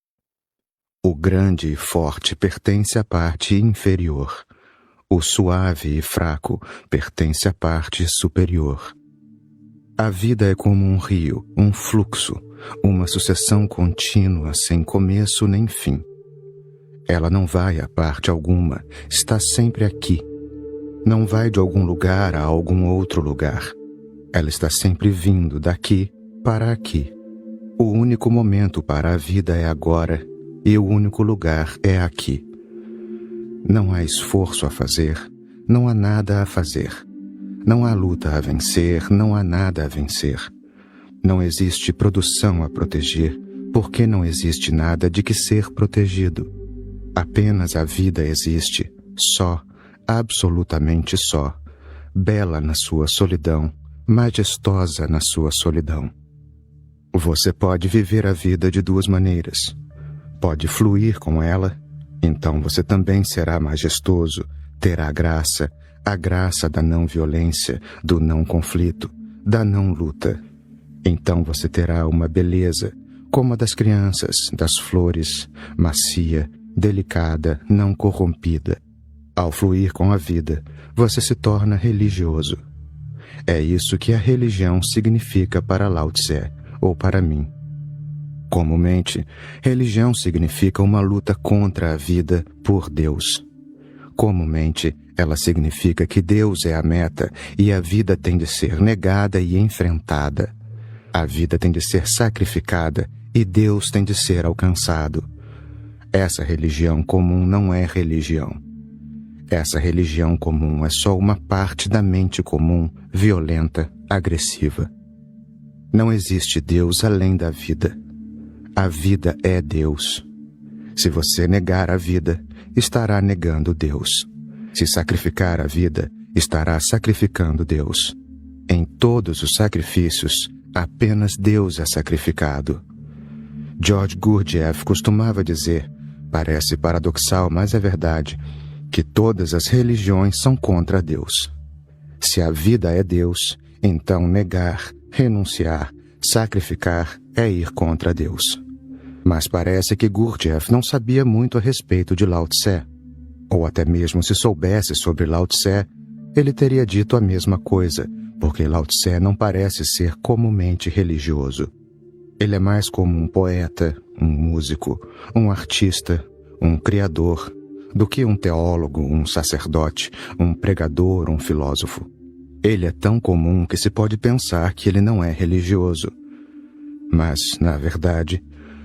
O grande e forte pertence à parte inferior. O suave e fraco pertence à parte superior. A vida é como um rio, um fluxo, uma sucessão contínua sem começo nem fim. Ela não vai a parte alguma, está sempre aqui. Não vai de algum lugar a algum outro lugar. Ela está sempre vindo daqui para aqui. O único momento para a vida é agora, e o único lugar é aqui. Não há esforço a fazer, não há nada a fazer. Não há luta a vencer, não há nada a vencer. Não existe produção a proteger, porque não existe nada de que ser protegido. Apenas a vida existe, só, absolutamente só, bela na sua solidão, majestosa na sua solidão. Você pode viver a vida de duas maneiras. Pode fluir com ela, então você também será majestoso, terá a graça da não violência, do não conflito, da não luta. Então você terá uma beleza, como a das crianças, das flores, macia, delicada, não corrompida. Ao fluir com a vida, você se torna religioso. É isso que a religião significa para Lao Tse, ou para mim. Comumente, religião significa uma luta contra a vida por Deus. Comumente, ela significa que Deus é a meta e a vida tem de ser negada e enfrentada. A vida tem de ser sacrificada e Deus tem de ser alcançado. Essa religião comum não é religião. Essa religião comum é só uma parte da mente comum, violenta, agressiva. Não existe Deus além da vida. A vida é Deus. Se você negar a vida, estará negando Deus. Se sacrificar a vida, estará sacrificando Deus. Em todos os sacrifícios, apenas Deus é sacrificado. George Gurdjieff costumava dizer, parece paradoxal, mas é verdade, que todas as religiões são contra Deus. Se a vida é Deus, então negar, renunciar, sacrificar é ir contra Deus. Mas parece que Gurdjieff não sabia muito a respeito de Lao Tse. Ou até mesmo se soubesse sobre Lao Tse, ele teria dito a mesma coisa, porque Lao Tse não parece ser comumente religioso. Ele é mais como um poeta, um músico, um artista, um criador, do que um teólogo, um sacerdote, um pregador, um filósofo. Ele é tão comum que se pode pensar que ele não é religioso. Mas, na verdade,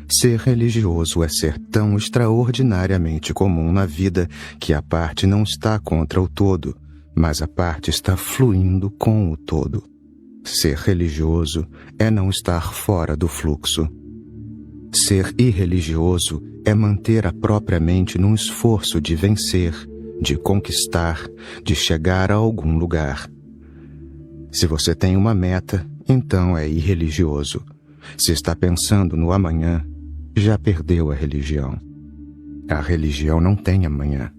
ser religioso é ser tão extraordinariamente comum na vida que a parte não está contra o todo, mas a parte está fluindo com o todo. Ser religioso é não estar fora do fluxo. Ser irreligioso é manter a própria mente num esforço de vencer, de conquistar, de chegar a algum lugar. Se você tem uma meta, então é irreligioso. Se está pensando no amanhã, já perdeu a religião. A religião não tem amanhã.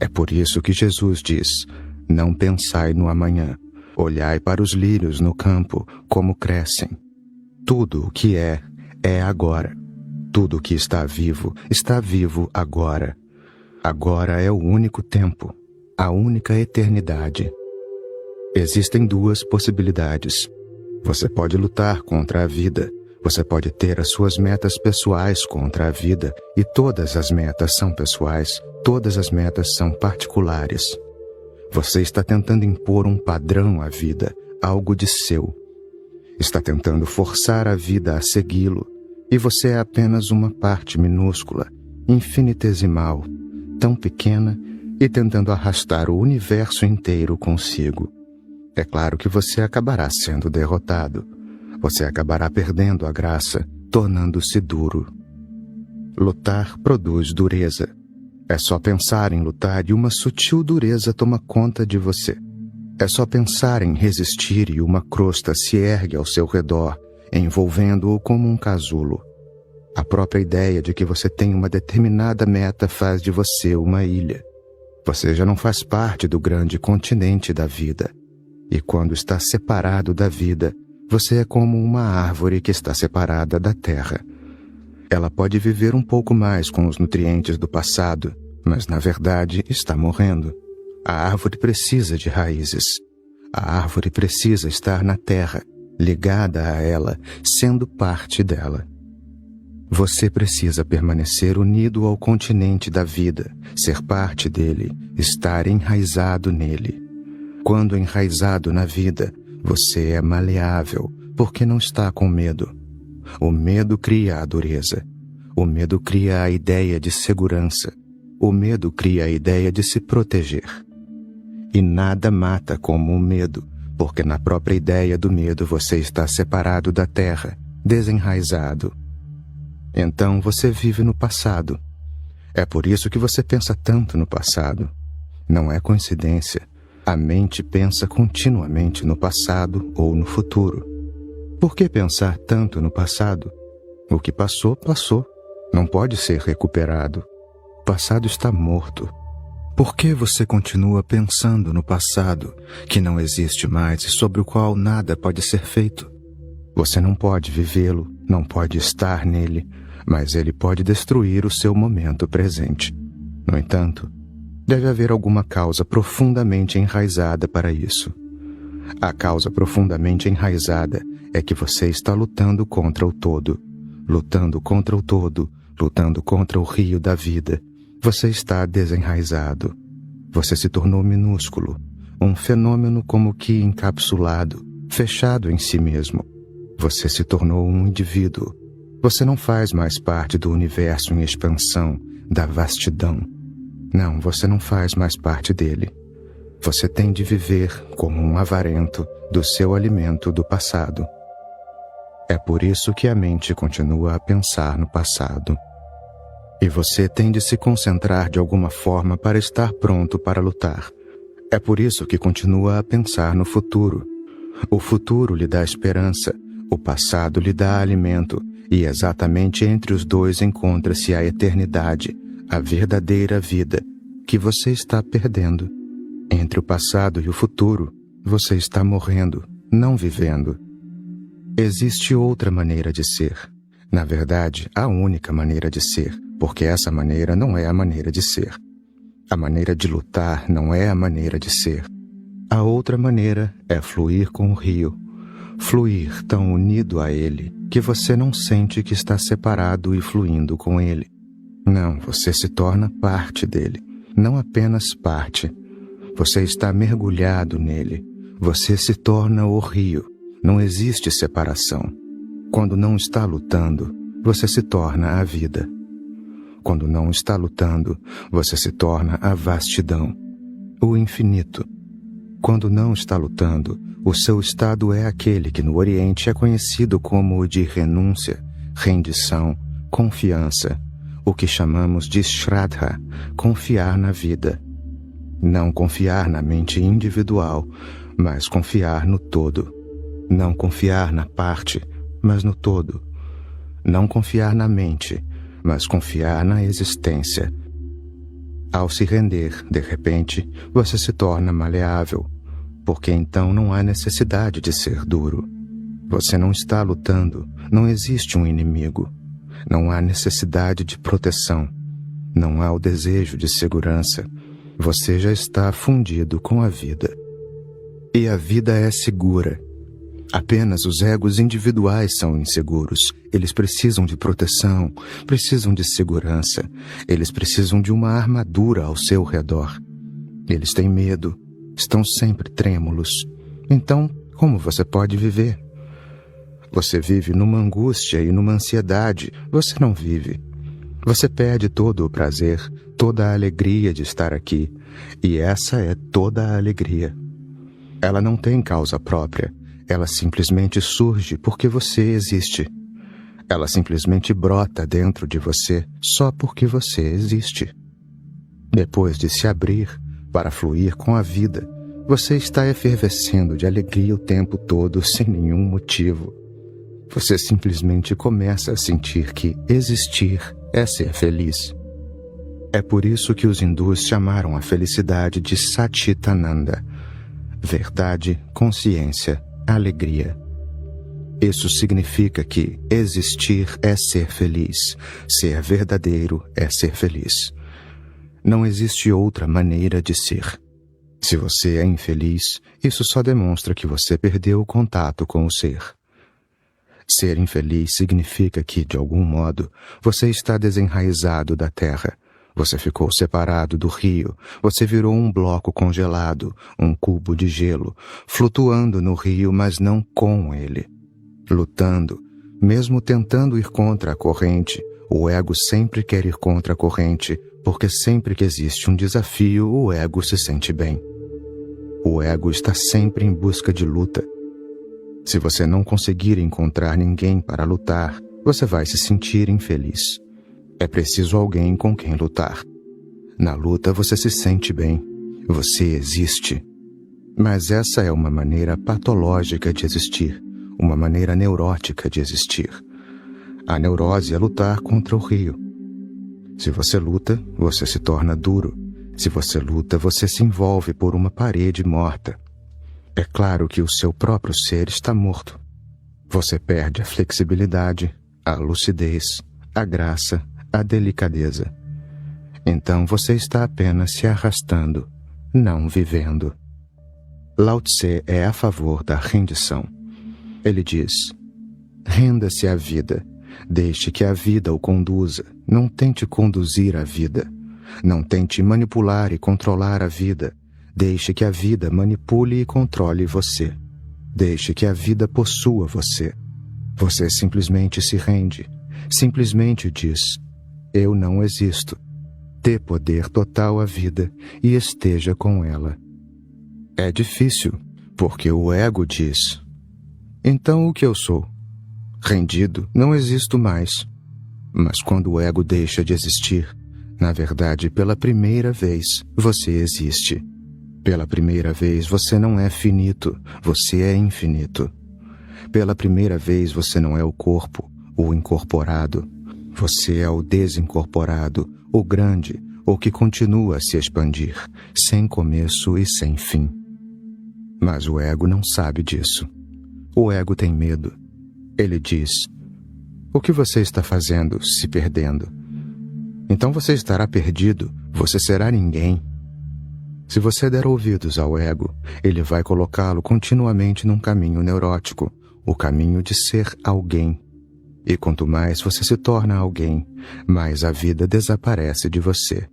É por isso que Jesus diz: não pensai no amanhã, olhai para os lírios no campo, como crescem. Tudo o que é agora. Tudo o que está vivo agora. Agora é o único tempo, a única eternidade. Existem duas possibilidades. Você pode lutar contra a vida. Você pode ter as suas metas pessoais contra a vida, e todas as metas são pessoais, todas as metas são particulares. Você está tentando impor um padrão à vida, algo de seu. Está tentando forçar a vida a segui-lo, e você é apenas uma parte minúscula, infinitesimal, tão pequena e tentando arrastar o universo inteiro consigo. É claro que você acabará sendo derrotado. Você acabará perdendo a graça, tornando-se duro. Lutar produz dureza. É só pensar em lutar e uma sutil dureza toma conta de você. É só pensar em resistir e uma crosta se ergue ao seu redor, envolvendo-o como um casulo. A própria ideia de que você tem uma determinada meta faz de você uma ilha. Você já não faz parte do grande continente da vida. E quando está separado da vida, você é como uma árvore que está separada da terra. Ela pode viver um pouco mais com os nutrientes do passado, mas na verdade está morrendo. A árvore precisa de raízes. A árvore precisa estar na terra, ligada a ela, sendo parte dela. Você precisa permanecer unido ao continente da vida, ser parte dele, estar enraizado nele. Quando enraizado na vida, você é maleável, porque não está com medo. O medo cria a dureza. O medo cria a ideia de segurança. O medo cria a ideia de se proteger. E nada mata como o medo, porque na própria ideia do medo você está separado da terra, desenraizado. Então você vive no passado. É por isso que você pensa tanto no passado. Não é coincidência. A mente pensa continuamente no passado ou no futuro. Por que pensar tanto no passado? O que passou, passou. Não pode ser recuperado. O passado está morto. Por que você continua pensando no passado, que não existe mais e sobre o qual nada pode ser feito? Você não pode vivê-lo, não pode estar nele, mas ele pode destruir o seu momento presente. No entanto, deve haver alguma causa profundamente enraizada para isso. A causa profundamente enraizada é que você está lutando contra o todo. Lutando contra o todo, lutando contra o rio da vida. Você está desenraizado. Você se tornou minúsculo, um fenômeno como que encapsulado, fechado em si mesmo. Você se tornou um indivíduo. Você não faz mais parte do universo em expansão, da vastidão. Não, você não faz mais parte dele. Você tem de viver como um avarento do seu alimento do passado. É por isso que a mente continua a pensar no passado. E você tem de se concentrar de alguma forma para estar pronto para lutar. É por isso que continua a pensar no futuro. O futuro lhe dá esperança, o passado lhe dá alimento, e exatamente entre os dois encontra-se a eternidade, a verdadeira vida, que você está perdendo. Entre o passado e o futuro, você está morrendo, não vivendo. Existe outra maneira de ser. Na verdade, a única maneira de ser, porque essa maneira não é a maneira de ser. A maneira de lutar não é a maneira de ser. A outra maneira é fluir com o rio. Fluir tão unido a ele que você não sente que está separado e fluindo com ele. Não, você se torna parte dele, não apenas parte. Você está mergulhado nele. Você se torna o rio. Não existe separação. Quando não está lutando, você se torna a vida. Quando não está lutando, você se torna a vastidão, o infinito. Quando não está lutando, o seu estado é aquele que no Oriente é conhecido como o de renúncia, rendição, confiança, o que chamamos de Shraddha, confiar na vida. Não confiar na mente individual, mas confiar no todo. Não confiar na parte, mas no todo. Não confiar na mente, mas confiar na existência. Ao se render, de repente, você se torna maleável, porque então não há necessidade de ser duro. Você não está lutando, não existe um inimigo. Não há necessidade de proteção. Não há o desejo de segurança. Você já está fundido com a vida. E a vida é segura. Apenas os egos individuais são inseguros. Eles precisam de proteção, precisam de segurança. Eles precisam de uma armadura ao seu redor. Eles têm medo, estão sempre trêmulos. Então, como você pode viver? Você vive numa angústia e numa ansiedade. Você não vive. Você perde todo o prazer, toda a alegria de estar aqui. E essa é toda a alegria. Ela não tem causa própria. Ela simplesmente surge porque você existe. Ela simplesmente brota dentro de você só porque você existe. Depois de se abrir para fluir com a vida, você está efervescendo de alegria o tempo todo sem nenhum motivo. Você simplesmente começa a sentir que existir é ser feliz. É por isso que os hindus chamaram a felicidade de Satchitananda. Verdade, consciência, alegria. Isso significa que existir é ser feliz. Ser verdadeiro é ser feliz. Não existe outra maneira de ser. Se você é infeliz, isso só demonstra que você perdeu o contato com o ser. Ser infeliz significa que, de algum modo, você está desenraizado da terra. Você ficou separado do rio, você virou um bloco congelado, um cubo de gelo, flutuando no rio, mas não com ele. Lutando, mesmo tentando ir contra a corrente, o ego sempre quer ir contra a corrente, porque sempre que existe um desafio, o ego se sente bem. O ego está sempre em busca de luta. Se você não conseguir encontrar ninguém para lutar, você vai se sentir infeliz. É preciso alguém com quem lutar. Na luta você se sente bem. Você existe. Mas essa é uma maneira patológica de existir. Uma maneira neurótica de existir. A neurose é lutar contra o rio. Se você luta, você se torna duro. Se você luta, você se envolve por uma parede morta. É claro que o seu próprio ser está morto. Você perde a flexibilidade, a lucidez, a graça, a delicadeza. Então você está apenas se arrastando, não vivendo. Lao Tse é a favor da rendição. Ele diz: renda-se à vida, deixe que a vida o conduza, não tente conduzir a vida. Não tente manipular e controlar a vida, deixe que a vida manipule e controle você. Deixe que a vida possua você. Você simplesmente se rende, simplesmente diz: eu não existo. Dê poder total à vida e esteja com ela. É difícil, porque o ego diz: então o que eu sou? Rendido, não existo mais. Mas quando o ego deixa de existir, na verdade, pela primeira vez, você existe. Pela primeira vez, você não é finito, você é infinito. Pela primeira vez, você não é o corpo, o incorporado. Você é o desincorporado, o grande, o que continua a se expandir, sem começo e sem fim. Mas o ego não sabe disso. O ego tem medo. Ele diz: o que você está fazendo, se perdendo? Então você estará perdido, você será ninguém. Se você der ouvidos ao ego, ele vai colocá-lo continuamente num caminho neurótico, o caminho de ser alguém. E quanto mais você se torna alguém, mais a vida desaparece de você.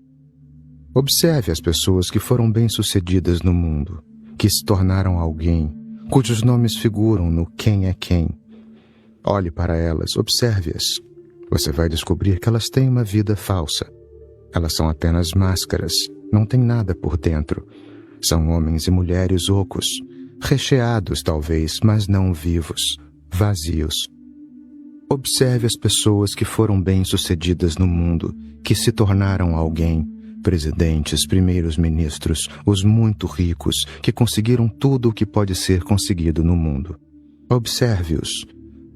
Observe as pessoas que foram bem-sucedidas no mundo, que se tornaram alguém, cujos nomes figuram no quem é quem. Olhe para elas, observe-as. Você vai descobrir que elas têm uma vida falsa. Elas são apenas máscaras, não têm nada por dentro. São homens e mulheres ocos, recheados talvez, mas não vivos, vazios. Observe as pessoas que foram bem-sucedidas no mundo, que se tornaram alguém, presidentes, primeiros ministros, os muito ricos, que conseguiram tudo o que pode ser conseguido no mundo. Observe-os,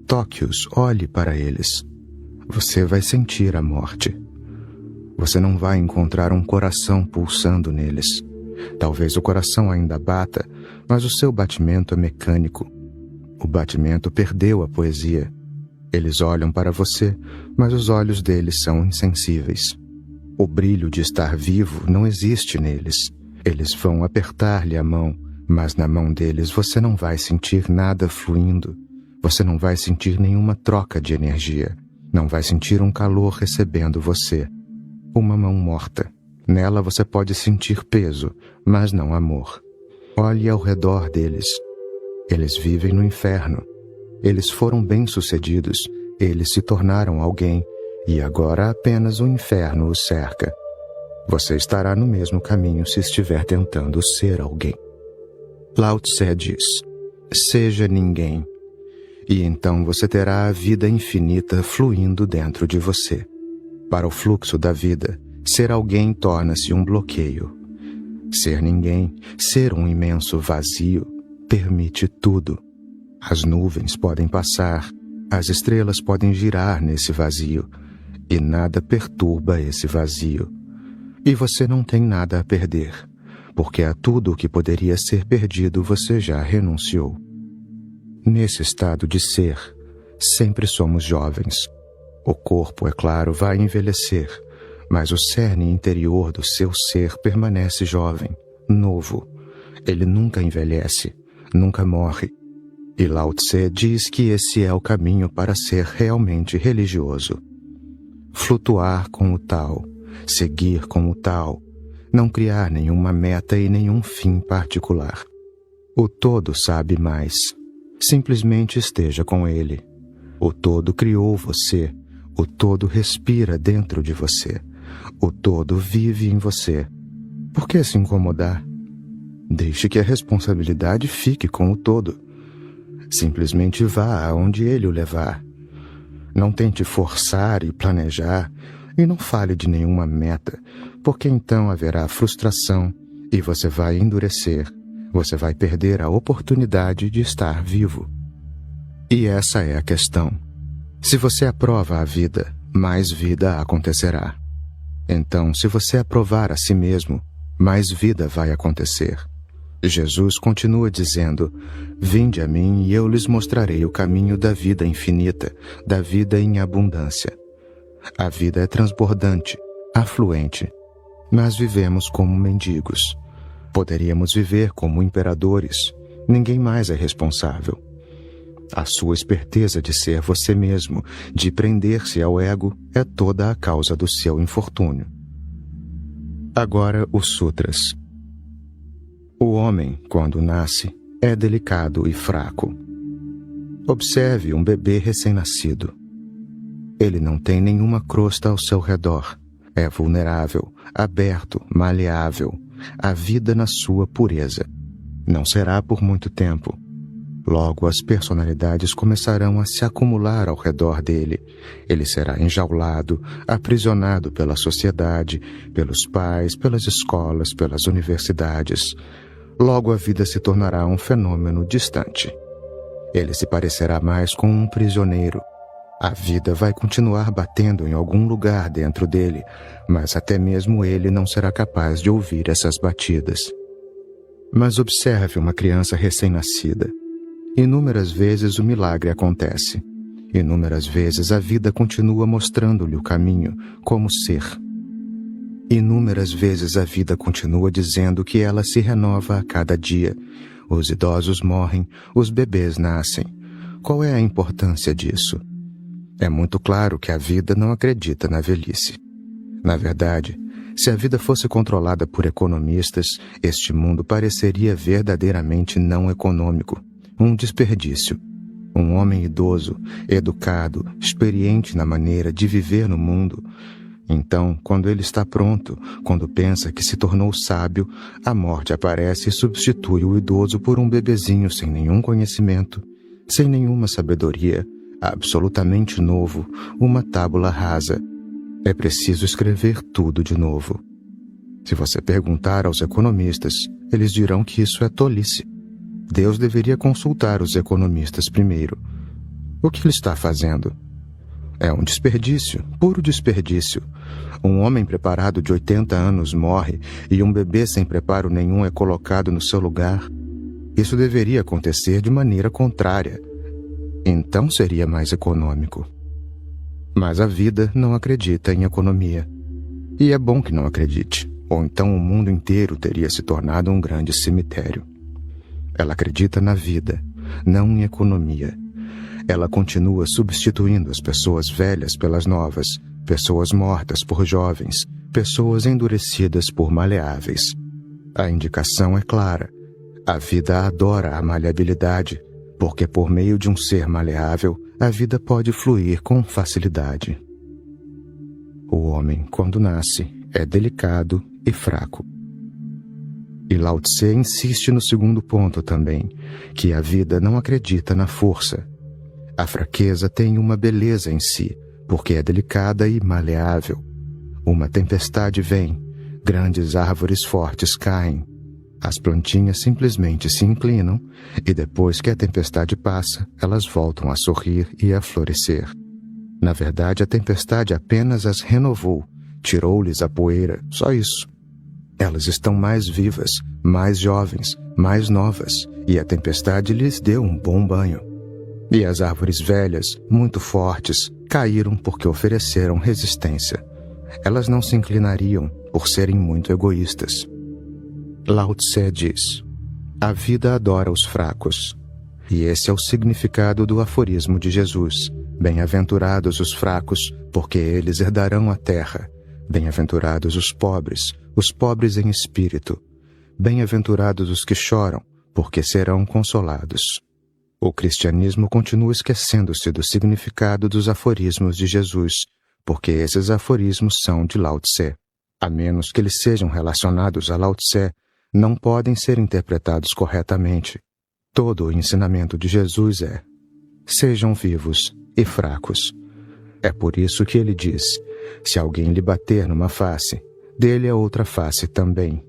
toque-os, olhe para eles. Você vai sentir a morte. Você não vai encontrar um coração pulsando neles. Talvez o coração ainda bata, mas o seu batimento é mecânico. O batimento perdeu a poesia. Eles olham para você, mas os olhos deles são insensíveis. O brilho de estar vivo não existe neles. Eles vão apertar-lhe a mão, mas na mão deles você não vai sentir nada fluindo. Você não vai sentir nenhuma troca de energia. Não vai sentir um calor recebendo você. Uma mão morta. Nela você pode sentir peso, mas não amor. Olhe ao redor deles. Eles vivem no inferno. Eles foram bem-sucedidos. Eles se tornaram alguém. E agora apenas o inferno os cerca. Você estará no mesmo caminho se estiver tentando ser alguém. Lao Tse diz: seja ninguém. E então você terá a vida infinita fluindo dentro de você. Para o fluxo da vida, ser alguém torna-se um bloqueio. Ser ninguém, ser um imenso vazio, permite tudo. As nuvens podem passar, as estrelas podem girar nesse vazio, e nada perturba esse vazio. E você não tem nada a perder, porque a tudo o que poderia ser perdido você já renunciou. Nesse estado de ser, sempre somos jovens. O corpo, é claro, vai envelhecer, mas o cerne interior do seu ser permanece jovem, novo. Ele nunca envelhece, nunca morre. E Lao Tse diz que esse é o caminho para ser realmente religioso. Flutuar com o tal, seguir com o tal, não criar nenhuma meta e nenhum fim particular. O todo sabe mais. Simplesmente esteja com ele. O todo criou você. O todo respira dentro de você. O todo vive em você. Por que se incomodar? Deixe que a responsabilidade fique com o todo. Simplesmente vá aonde ele o levar. Não tente forçar e planejar, e não fale de nenhuma meta, porque então haverá frustração e você vai endurecer. Você vai perder a oportunidade de estar vivo. E essa é a questão. Se você aprova a vida, mais vida acontecerá. Então, se você aprovar a si mesmo, mais vida vai acontecer. Jesus continua dizendo: vinde a mim e eu lhes mostrarei o caminho da vida infinita, da vida em abundância. A vida é transbordante, afluente, mas vivemos como mendigos. Poderíamos viver como imperadores. Ninguém mais é responsável. A sua esperteza de ser você mesmo, de prender-se ao ego, é toda a causa do seu infortúnio. Agora, os sutras. O homem, quando nasce, é delicado e fraco. Observe um bebê recém-nascido. Ele não tem nenhuma crosta ao seu redor. É vulnerável, aberto, maleável. A vida na sua pureza. Não será por muito tempo. Logo as personalidades começarão a se acumular ao redor dele. Ele será enjaulado, aprisionado pela sociedade, pelos pais, pelas escolas, pelas universidades. Logo a vida se tornará um fenômeno distante. Ele se parecerá mais com um prisioneiro. A vida vai continuar batendo em algum lugar dentro dele, mas até mesmo ele não será capaz de ouvir essas batidas. Mas observe uma criança recém-nascida. Inúmeras vezes o milagre acontece. Inúmeras vezes a vida continua mostrando-lhe o caminho, como ser. Inúmeras vezes a vida continua dizendo que ela se renova a cada dia. Os idosos morrem, os bebês nascem. Qual é a importância disso? É muito claro que a vida não acredita na velhice. Na verdade, se a vida fosse controlada por economistas, este mundo pareceria verdadeiramente não econômico, um desperdício. Um homem idoso, educado, experiente na maneira de viver no mundo. Então, quando ele está pronto, quando pensa que se tornou sábio, a morte aparece e substitui o idoso por um bebezinho sem nenhum conhecimento, sem nenhuma sabedoria, absolutamente novo, uma tábula rasa. É preciso escrever tudo de novo. Se você perguntar aos economistas, eles dirão que isso é tolice. Deus deveria consultar os economistas primeiro. O que ele está fazendo? É um desperdício, puro desperdício. Um homem preparado de 80 anos morre e um bebê sem preparo nenhum é colocado no seu lugar. Isso deveria acontecer de maneira contrária. Então seria mais econômico. Mas a vida não acredita em economia. E é bom que não acredite, ou então o mundo inteiro teria se tornado um grande cemitério. Ela acredita na vida, não em economia. Ela continua substituindo as pessoas velhas pelas novas, pessoas mortas por jovens, pessoas endurecidas por maleáveis. A indicação é clara. A vida adora a maleabilidade, porque por meio de um ser maleável, a vida pode fluir com facilidade. O homem, quando nasce, é delicado e fraco. E Lao Tse insiste no segundo ponto também, que a vida não acredita na força. A fraqueza tem uma beleza em si, porque é delicada e maleável. Uma tempestade vem, grandes árvores fortes caem. As plantinhas simplesmente se inclinam e depois que a tempestade passa, elas voltam a sorrir e a florescer. Na verdade, a tempestade apenas as renovou, tirou-lhes a poeira, só isso. Elas estão mais vivas, mais jovens, mais novas, e a tempestade lhes deu um bom banho. E as árvores velhas, muito fortes, caíram porque ofereceram resistência. Elas não se inclinariam por serem muito egoístas. Lao Tse diz: a vida adora os fracos. E esse é o significado do aforismo de Jesus. Bem-aventurados os fracos, porque eles herdarão a terra. Bem-aventurados os pobres em espírito. Bem-aventurados os que choram, porque serão consolados. O cristianismo continua esquecendo-se do significado dos aforismos de Jesus, porque esses aforismos são de Lao Tse. A menos que eles sejam relacionados a Lao Tse, não podem ser interpretados corretamente. Todo o ensinamento de Jesus é: sejam vivos e fracos. É por isso que ele diz: se alguém lhe bater numa face, dê-lhe a outra face também.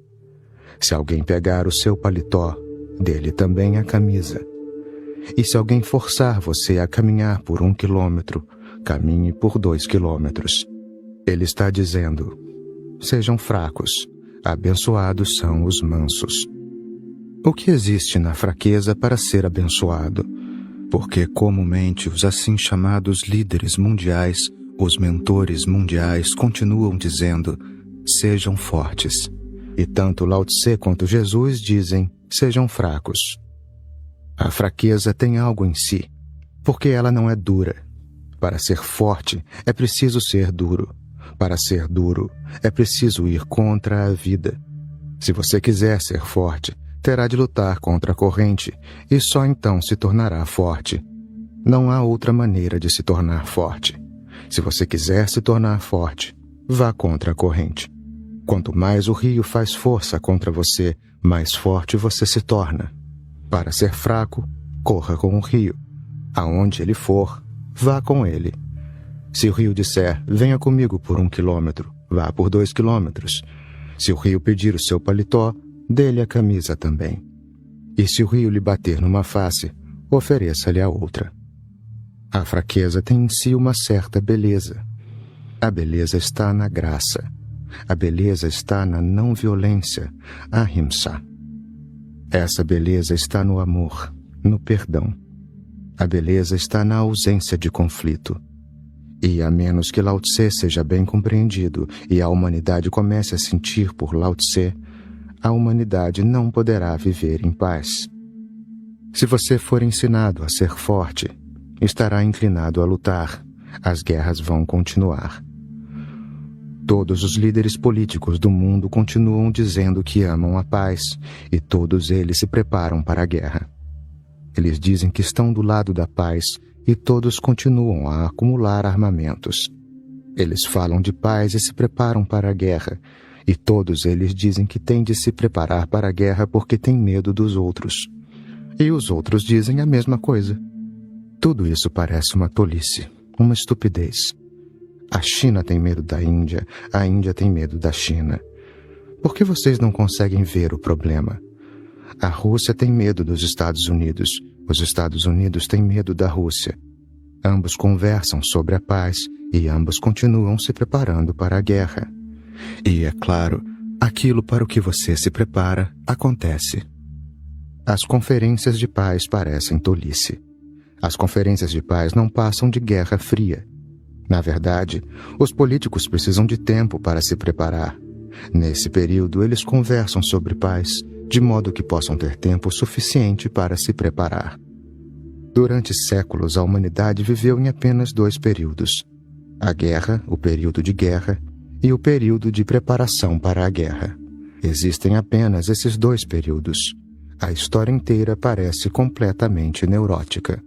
Se alguém pegar o seu paletó, dê-lhe também a camisa. E se alguém forçar você a caminhar por 1 quilômetro, caminhe por 2 quilômetros. Ele está dizendo: sejam fracos, abençoados são os mansos. O que existe na fraqueza para ser abençoado? Porque comumente os assim chamados líderes mundiais, os mentores mundiais, continuam dizendo: sejam fortes. E tanto Lao Tse quanto Jesus dizem: sejam fracos. A fraqueza tem algo em si, porque ela não é dura. Para ser forte, é preciso ser duro. Para ser duro, é preciso ir contra a vida. Se você quiser ser forte, terá de lutar contra a corrente, e só então se tornará forte. Não há outra maneira de se tornar forte. Se você quiser se tornar forte, vá contra a corrente. Quanto mais o rio faz força contra você, mais forte você se torna. Para ser fraco, corra com o rio. Aonde ele for, vá com ele. Se o rio disser: venha comigo por 1 quilômetro, vá por 2 quilômetros. Se o rio pedir o seu paletó, dê-lhe a camisa também. E se o rio lhe bater numa face, ofereça-lhe a outra. A fraqueza tem em si uma certa beleza. A beleza está na graça. A beleza está na não violência, ahimsa. Essa beleza está no amor, no perdão. A beleza está na ausência de conflito. E a menos que Lao Tse seja bem compreendido e a humanidade comece a sentir por Lao Tse, a humanidade não poderá viver em paz. Se você for ensinado a ser forte, estará inclinado a lutar. As guerras vão continuar. Todos os líderes políticos do mundo continuam dizendo que amam a paz, e todos eles se preparam para a guerra. Eles dizem que estão do lado da paz, e todos continuam a acumular armamentos. Eles falam de paz e se preparam para a guerra, e todos eles dizem que têm de se preparar para a guerra porque têm medo dos outros. E os outros dizem a mesma coisa. Tudo isso parece uma tolice, uma estupidez. A China tem medo da Índia, a Índia tem medo da China. Por que vocês não conseguem ver o problema? A Rússia tem medo dos Estados Unidos, os Estados Unidos têm medo da Rússia. Ambos conversam sobre a paz e ambos continuam se preparando para a guerra. E, é claro, aquilo para o que você se prepara acontece. As conferências de paz parecem tolice. As conferências de paz não passam de guerra fria. Na verdade, os políticos precisam de tempo para se preparar. Nesse período, eles conversam sobre paz, de modo que possam ter tempo suficiente para se preparar. Durante séculos, a humanidade viveu em apenas 2 períodos: a guerra, o período de guerra, e o período de preparação para a guerra. Existem apenas esses 2 períodos. A história inteira parece completamente neurótica.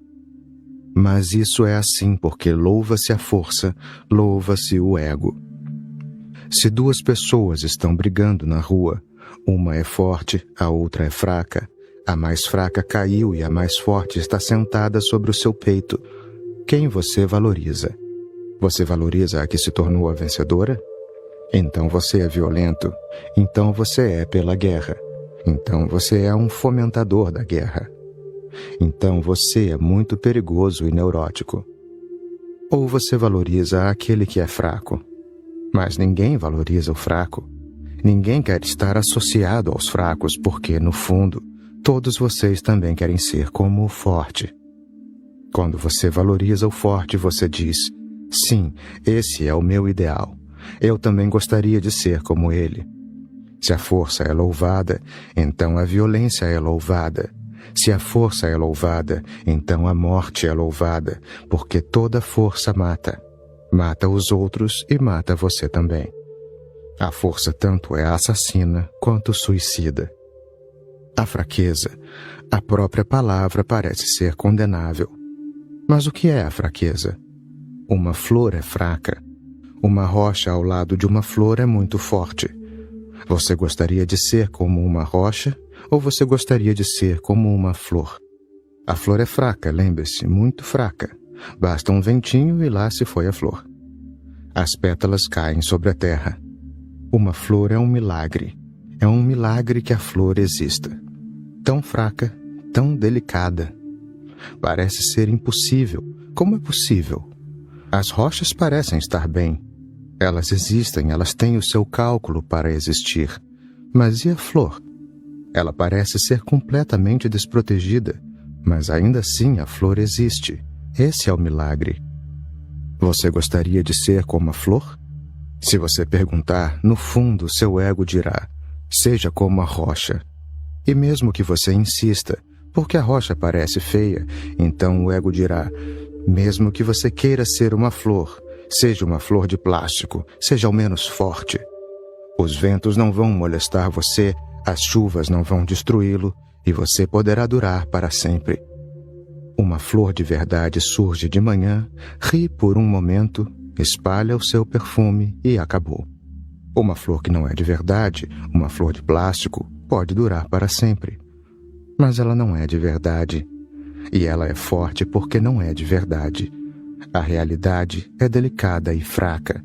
Mas isso é assim porque louva-se a força, louva-se o ego. Se 2 pessoas estão brigando na rua, uma é forte, a outra é fraca. A mais fraca caiu e a mais forte está sentada sobre o seu peito. Quem você valoriza? Você valoriza a que se tornou a vencedora? Então você é violento. Então você é pela guerra. Então você é um fomentador da guerra. Então você é muito perigoso e neurótico. Ou você valoriza aquele que é fraco. Mas ninguém valoriza o fraco. Ninguém quer estar associado aos fracos porque, no fundo, todos vocês também querem ser como o forte. Quando você valoriza o forte, você diz: sim, esse é o meu ideal. Eu também gostaria de ser como ele. Se a força é louvada, então a violência é louvada. Se a força é louvada, então a morte é louvada, porque toda força mata. Mata os outros e mata você também. A força tanto é assassina quanto suicida. A fraqueza, a própria palavra parece ser condenável. Mas o que é a fraqueza? Uma flor é fraca. Uma rocha ao lado de uma flor é muito forte. Você gostaria de ser como uma rocha ou você gostaria de ser como uma flor? A flor é fraca, lembre-se, muito fraca. Basta um ventinho e lá se foi a flor. As pétalas caem sobre a terra. Uma flor é um milagre. É um milagre que a flor exista. Tão fraca, tão delicada. Parece ser impossível. Como é possível? As rochas parecem estar bem. Elas existem, elas têm o seu cálculo para existir. Mas e a flor? Ela parece ser completamente desprotegida, mas ainda assim a flor existe. Esse é o milagre. Você gostaria de ser como a flor? Se você perguntar, no fundo seu ego dirá: seja como a rocha. E mesmo que você insista, porque a rocha parece feia, então o ego dirá: mesmo que você queira ser uma flor, seja uma flor de plástico, seja ao menos forte. Os ventos não vão molestar você, as chuvas não vão destruí-lo, e você poderá durar para sempre. Uma flor de verdade surge de manhã, ri por um momento, espalha o seu perfume e acabou. Uma flor que não é de verdade, uma flor de plástico, pode durar para sempre. Mas ela não é de verdade. E ela é forte porque não é de verdade. A realidade é delicada e fraca.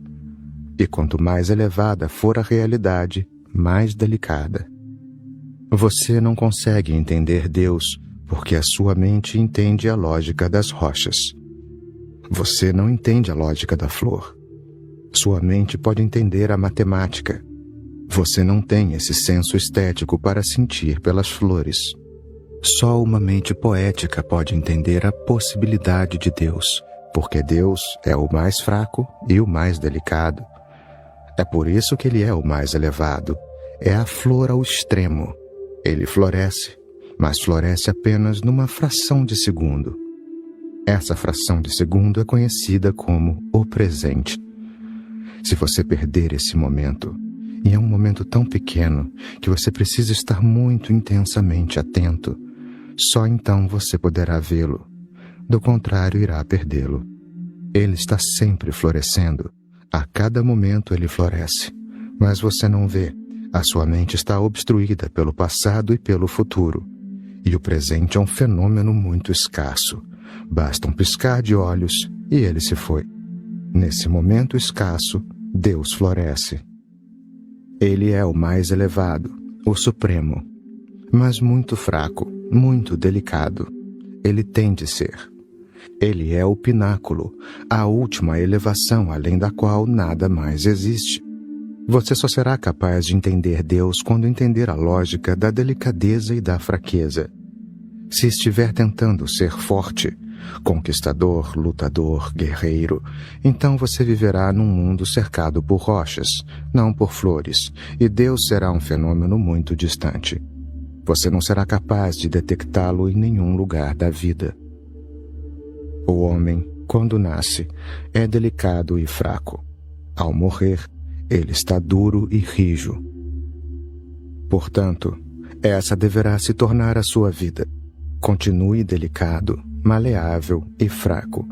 E quanto mais elevada for a realidade, mais delicada. Você não consegue entender Deus porque a sua mente entende a lógica das rochas. Você não entende a lógica da flor. Sua mente pode entender a matemática. Você não tem esse senso estético para sentir pelas flores. Só uma mente poética pode entender a possibilidade de Deus, porque Deus é o mais fraco e o mais delicado. É por isso que ele é o mais elevado. É a flor ao extremo. Ele floresce, mas floresce apenas numa fração de segundo. Essa fração de segundo é conhecida como o presente. Se você perder esse momento, e é um momento tão pequeno que você precisa estar muito intensamente atento, só então você poderá vê-lo. Do contrário, irá perdê-lo. Ele está sempre florescendo. A cada momento ele floresce. Mas você não vê. A sua mente está obstruída pelo passado e pelo futuro. E o presente é um fenômeno muito escasso. Basta um piscar de olhos e ele se foi. Nesse momento escasso, Deus floresce. Ele é o mais elevado, o supremo, mas muito fraco, muito delicado. Ele tem de ser. Ele é o pináculo, a última elevação além da qual nada mais existe. Você só será capaz de entender Deus quando entender a lógica da delicadeza e da fraqueza. Se estiver tentando ser forte, conquistador, lutador, guerreiro, então você viverá num mundo cercado por rochas, não por flores, e Deus será um fenômeno muito distante. Você não será capaz de detectá-lo em nenhum lugar da vida. O homem, quando nasce, é delicado e fraco. Ao morrer, ele está duro e rijo. Portanto, essa deverá se tornar a sua vida. Continue delicado, maleável e fraco.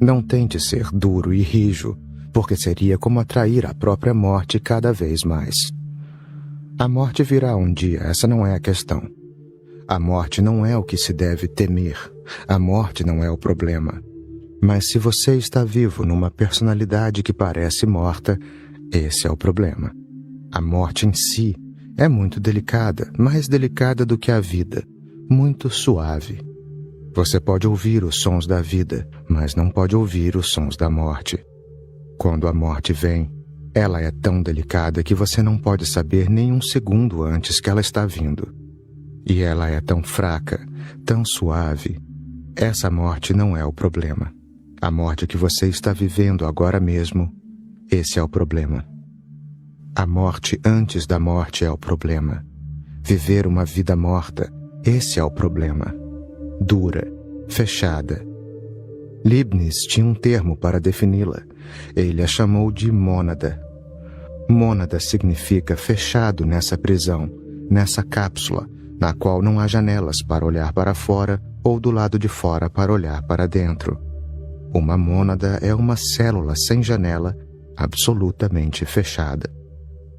Não tente ser duro e rijo, porque seria como atrair a própria morte cada vez mais. A morte virá um dia, essa não é a questão. A morte não é o que se deve temer. A morte não é o problema. Mas se você está vivo numa personalidade que parece morta, esse é o problema. A morte em si é muito delicada, mais delicada do que a vida, muito suave. Você pode ouvir os sons da vida, mas não pode ouvir os sons da morte. Quando a morte vem, ela é tão delicada que você não pode saber nem um segundo antes que ela está vindo. E ela é tão fraca, tão suave. Essa morte não é o problema. A morte que você está vivendo agora mesmo, esse é o problema. A morte antes da morte é o problema. Viver uma vida morta, esse é o problema. Dura, fechada. Leibniz tinha um termo para defini-la. Ele a chamou de mônada. Mônada significa fechado nessa prisão, nessa cápsula, na qual não há janelas para olhar para fora ou do lado de fora para olhar para dentro. Uma mônada é uma célula sem janela, absolutamente fechada.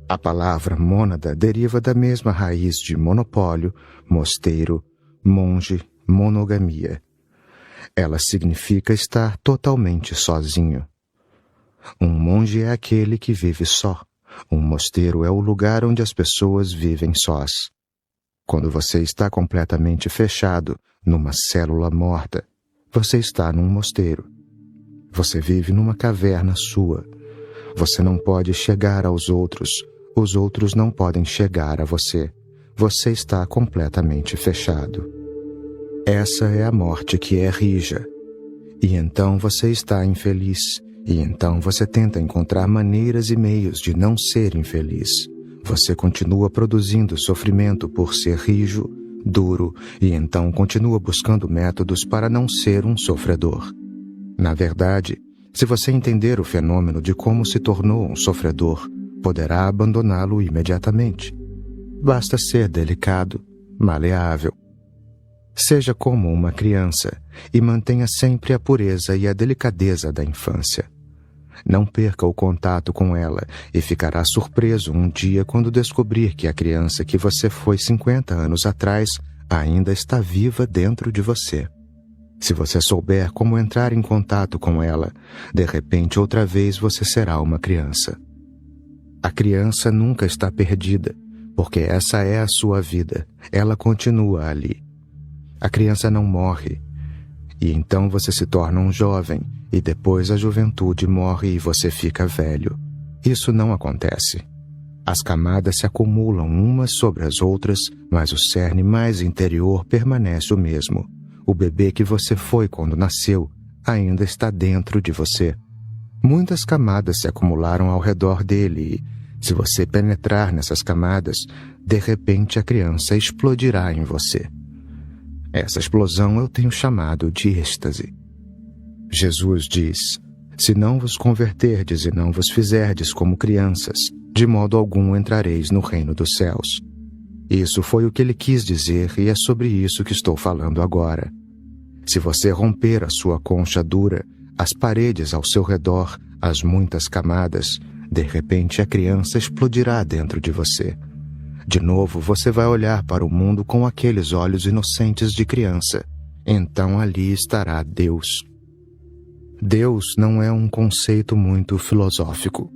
A palavra mônada deriva da mesma raiz de monopólio, mosteiro, monge, monogamia. Ela significa estar totalmente sozinho. Um monge é aquele que vive só. Um mosteiro é o lugar onde as pessoas vivem sós. Quando você está completamente fechado, numa célula morta, você está num mosteiro. Você vive numa caverna sua. Você não pode chegar aos outros. Os outros não podem chegar a você. Você está completamente fechado. Essa é a morte que é rija. E então você está infeliz. E então você tenta encontrar maneiras e meios de não ser infeliz. Você continua produzindo sofrimento por ser rijo, duro, e então continua buscando métodos para não ser um sofredor. Na verdade, se você entender o fenômeno de como se tornou um sofredor, poderá abandoná-lo imediatamente. Basta ser delicado, maleável. Seja como uma criança e mantenha sempre a pureza e a delicadeza da infância. Não perca o contato com ela e ficará surpreso um dia quando descobrir que a criança que você foi 50 anos atrás ainda está viva dentro de você. Se você souber como entrar em contato com ela, de repente outra vez você será uma criança. A criança nunca está perdida, porque essa é a sua vida, ela continua ali. A criança não morre, e então você se torna um jovem, e depois a juventude morre e você fica velho. Isso não acontece. As camadas se acumulam umas sobre as outras, mas o cerne mais interior permanece o mesmo. O bebê que você foi quando nasceu ainda está dentro de você. Muitas camadas se acumularam ao redor dele e, se você penetrar nessas camadas, de repente a criança explodirá em você. Essa explosão eu tenho chamado de êxtase. Jesus diz: se não vos converterdes e não vos fizerdes como crianças, de modo algum entrareis no reino dos céus. Isso foi o que ele quis dizer e é sobre isso que estou falando agora. Se você romper a sua concha dura, as paredes ao seu redor, as muitas camadas, de repente a criança explodirá dentro de você. De novo, você vai olhar para o mundo com aqueles olhos inocentes de criança. Então ali estará Deus. Deus não é um conceito muito filosófico.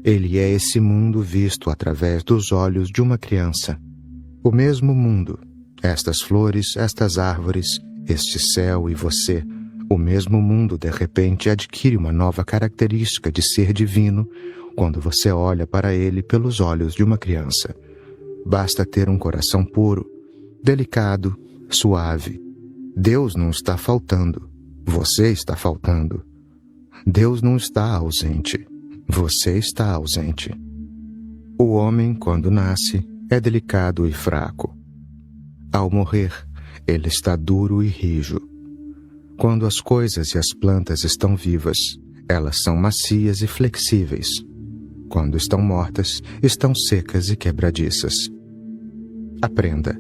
Ele é esse mundo visto através dos olhos de uma criança. O mesmo mundo, estas flores, estas árvores, este céu e você, O mesmo mundo, de repente, adquire uma nova característica de ser divino quando você olha para ele pelos olhos de uma criança. Basta ter um coração puro, delicado, suave. Deus não está faltando. Você está faltando. Deus não está ausente. Você está ausente. O homem, quando nasce, é delicado e fraco. Ao morrer, ele está duro e rijo. Quando as coisas e as plantas estão vivas, elas são macias e flexíveis. Quando estão mortas, estão secas e quebradiças. Aprenda.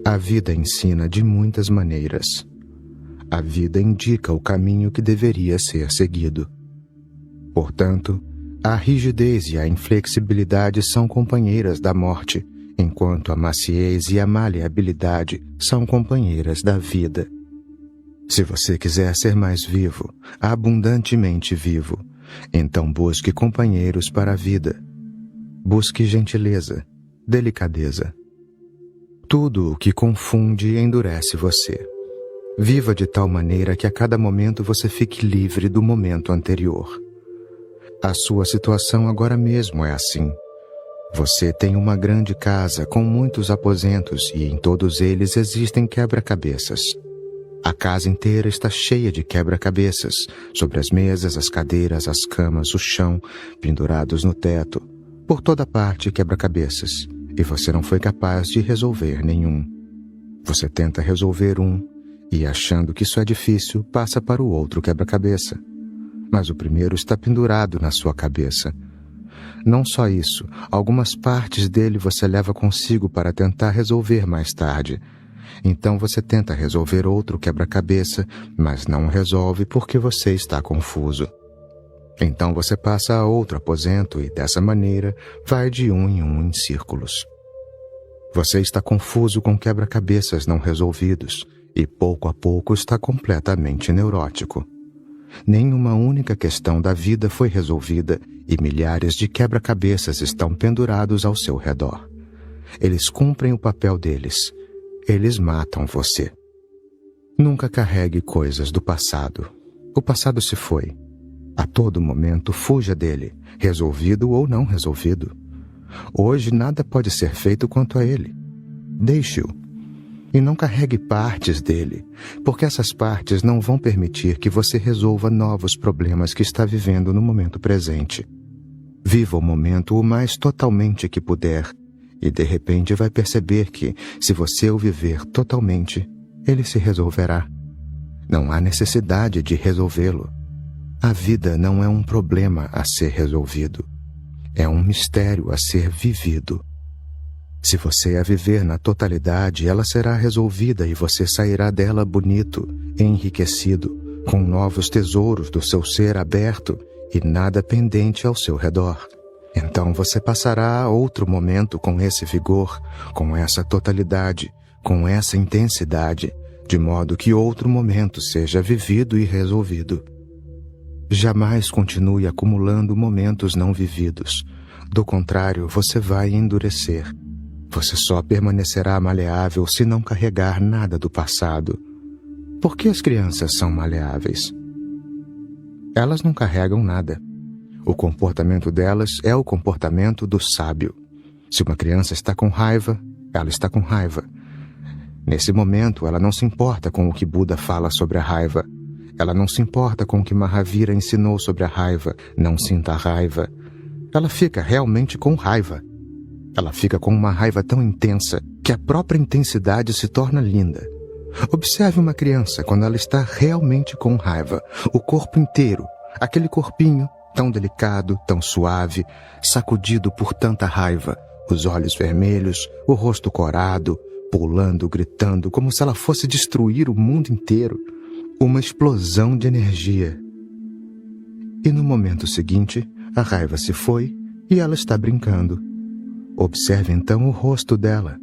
A vida ensina de muitas maneiras. A vida indica o caminho que deveria ser seguido. Portanto, a rigidez e a inflexibilidade são companheiras da morte, enquanto a maciez e a maleabilidade são companheiras da vida. Se você quiser ser mais vivo, abundantemente vivo, então busque companheiros para a vida. Busque gentileza, delicadeza. Tudo o que confunde endurece você. Viva de tal maneira que a cada momento você fique livre do momento anterior. A sua situação agora mesmo é assim. Você tem uma grande casa com muitos aposentos e em todos eles existem quebra-cabeças. A casa inteira está cheia de quebra-cabeças, sobre as mesas, as cadeiras, as camas, o chão, pendurados no teto. Por toda parte quebra-cabeças, e você não foi capaz de resolver nenhum. Você tenta resolver um, e achando que isso é difícil, passa para o outro quebra-cabeça. Mas o primeiro está pendurado na sua cabeça. Não só isso, algumas partes dele você leva consigo para tentar resolver mais tarde. Então você tenta resolver outro quebra-cabeça, mas não resolve porque você está confuso. Então você passa a outro aposento e, dessa maneira, vai de um em um em círculos. Você está confuso com quebra-cabeças não resolvidos e, pouco a pouco, está completamente neurótico. Nenhuma única questão da vida foi resolvida e milhares de quebra-cabeças estão pendurados ao seu redor. Eles cumprem o papel deles. Eles matam você. Nunca carregue coisas do passado. O passado se foi. A todo momento fuja dele, resolvido ou não resolvido. Hoje nada pode ser feito quanto a ele. Deixe-o. E não carregue partes dele, porque essas partes não vão permitir que você resolva novos problemas que está vivendo no momento presente. Viva o momento o mais totalmente que puder, e de repente vai perceber que, se você o viver totalmente, ele se resolverá. Não há necessidade de resolvê-lo. A vida não é um problema a ser resolvido. É um mistério a ser vivido. Se você a viver na totalidade, ela será resolvida e você sairá dela bonito, enriquecido, com novos tesouros do seu ser aberto e nada pendente ao seu redor. Então você passará a outro momento com esse vigor, com essa totalidade, com essa intensidade, de modo que outro momento seja vivido e resolvido. Jamais continue acumulando momentos não vividos. Do contrário, você vai endurecer. Você só permanecerá maleável se não carregar nada do passado. Por que as crianças são maleáveis? Elas não carregam nada. O comportamento delas é o comportamento do sábio. Se uma criança está com raiva, ela está com raiva. Nesse momento, ela não se importa com o que Buda fala sobre a raiva. Ela não se importa com o que Mahavira ensinou sobre a raiva. Não sinta raiva. Ela fica realmente com raiva. Ela fica com uma raiva tão intensa que a própria intensidade se torna linda. Observe uma criança quando ela está realmente com raiva. O corpo inteiro, aquele corpinho tão delicado, tão suave, sacudido por tanta raiva. Os olhos vermelhos, o rosto corado, pulando, gritando, como se ela fosse destruir o mundo inteiro. Uma explosão de energia. E no momento seguinte, a raiva se foi e ela está brincando. Observe então o rosto dela.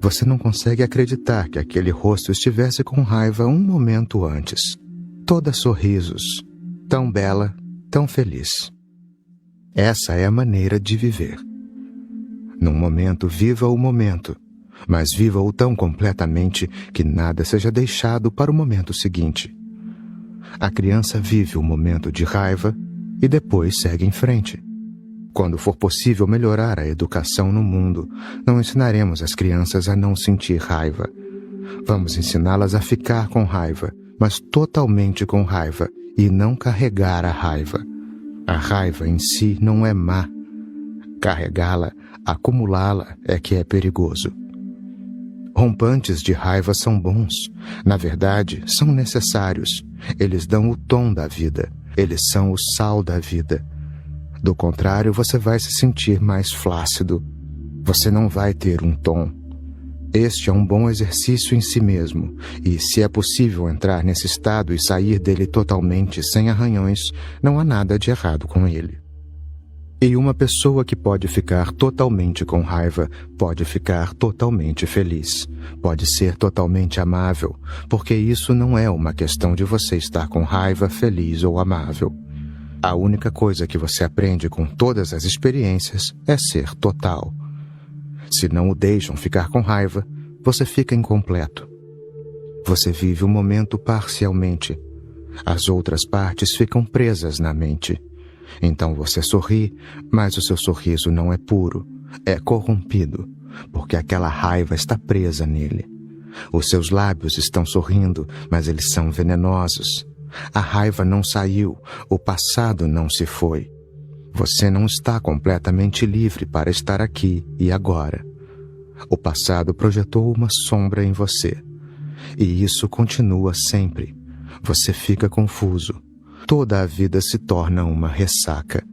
Você não consegue acreditar que aquele rosto estivesse com raiva um momento antes. Toda sorrisos, tão bela, tão feliz. Essa é a maneira de viver. Num momento, viva o momento, mas viva-o tão completamente que nada seja deixado para o momento seguinte. a criança vive o momento de raiva e depois segue em frente. Quando for possível melhorar a educação no mundo, não ensinaremos as crianças a não sentir raiva. Vamos ensiná-las a ficar com raiva, mas totalmente com raiva, e não carregar a raiva. A raiva em si não é má. Carregá-la, acumulá-la é que é perigoso. Rompantes de raiva são bons. Na verdade, são necessários. Eles dão o tom da vida. Eles são o sal da vida. Do contrário, você vai se sentir mais flácido. Você não vai ter um tom. Este é um bom exercício em si mesmo, e se é possível entrar nesse estado e sair dele totalmente sem arranhões, não há nada de errado com ele. E uma pessoa que pode ficar totalmente com raiva pode ficar totalmente feliz, pode ser totalmente amável, porque isso não é uma questão de você estar com raiva, feliz ou amável. A única coisa que você aprende com todas as experiências é ser total. Se não o deixam ficar com raiva, você fica incompleto. Você vive o momento parcialmente. As outras partes ficam presas na mente. Então você sorri, mas o seu sorriso não é puro, é corrompido, porque aquela raiva está presa nele. Os seus lábios estão sorrindo, mas eles são venenosos. A raiva não saiu, o passado não se foi. Você não está completamente livre para estar aqui e agora. O passado projetou uma sombra em você. E isso continua sempre. Você fica confuso. Toda a vida se torna uma ressaca.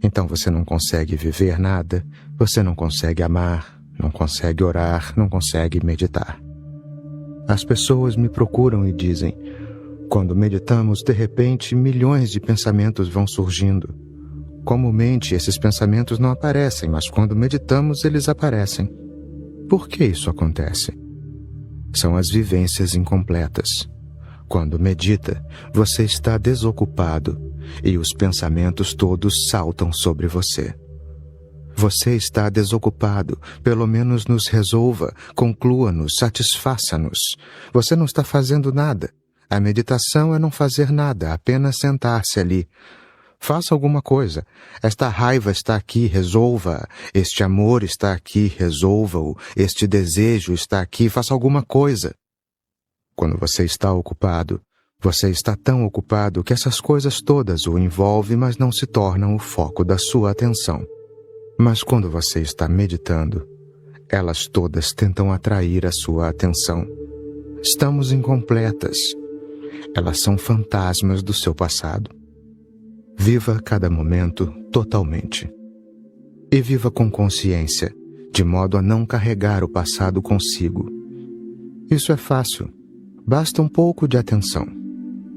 Então você não consegue viver nada, você não consegue amar, não consegue orar, não consegue meditar. As pessoas me procuram e dizem: quando meditamos, de repente, milhões de pensamentos vão surgindo. Comumente, esses pensamentos não aparecem, mas quando meditamos, eles aparecem. Por que isso acontece? São as vivências incompletas. Quando medita, você está desocupado e os pensamentos todos saltam sobre você. Você está desocupado, pelo menos nos resolva, conclua-nos, satisfaça-nos. Você não está fazendo nada. A meditação é não fazer nada, apenas sentar-se ali. Faça alguma coisa. Esta raiva está aqui, resolva. Este amor está aqui, resolva-o. Este desejo está aqui, faça alguma coisa. Quando você está ocupado, você está tão ocupado que essas coisas todas o envolvem, mas não se tornam o foco da sua atenção. Mas quando você está meditando, elas todas tentam atrair a sua atenção. Estamos incompletas. Elas são fantasmas do seu passado. Viva cada momento totalmente. E viva com consciência, de modo a não carregar o passado consigo. Isso é fácil. Basta um pouco de atenção.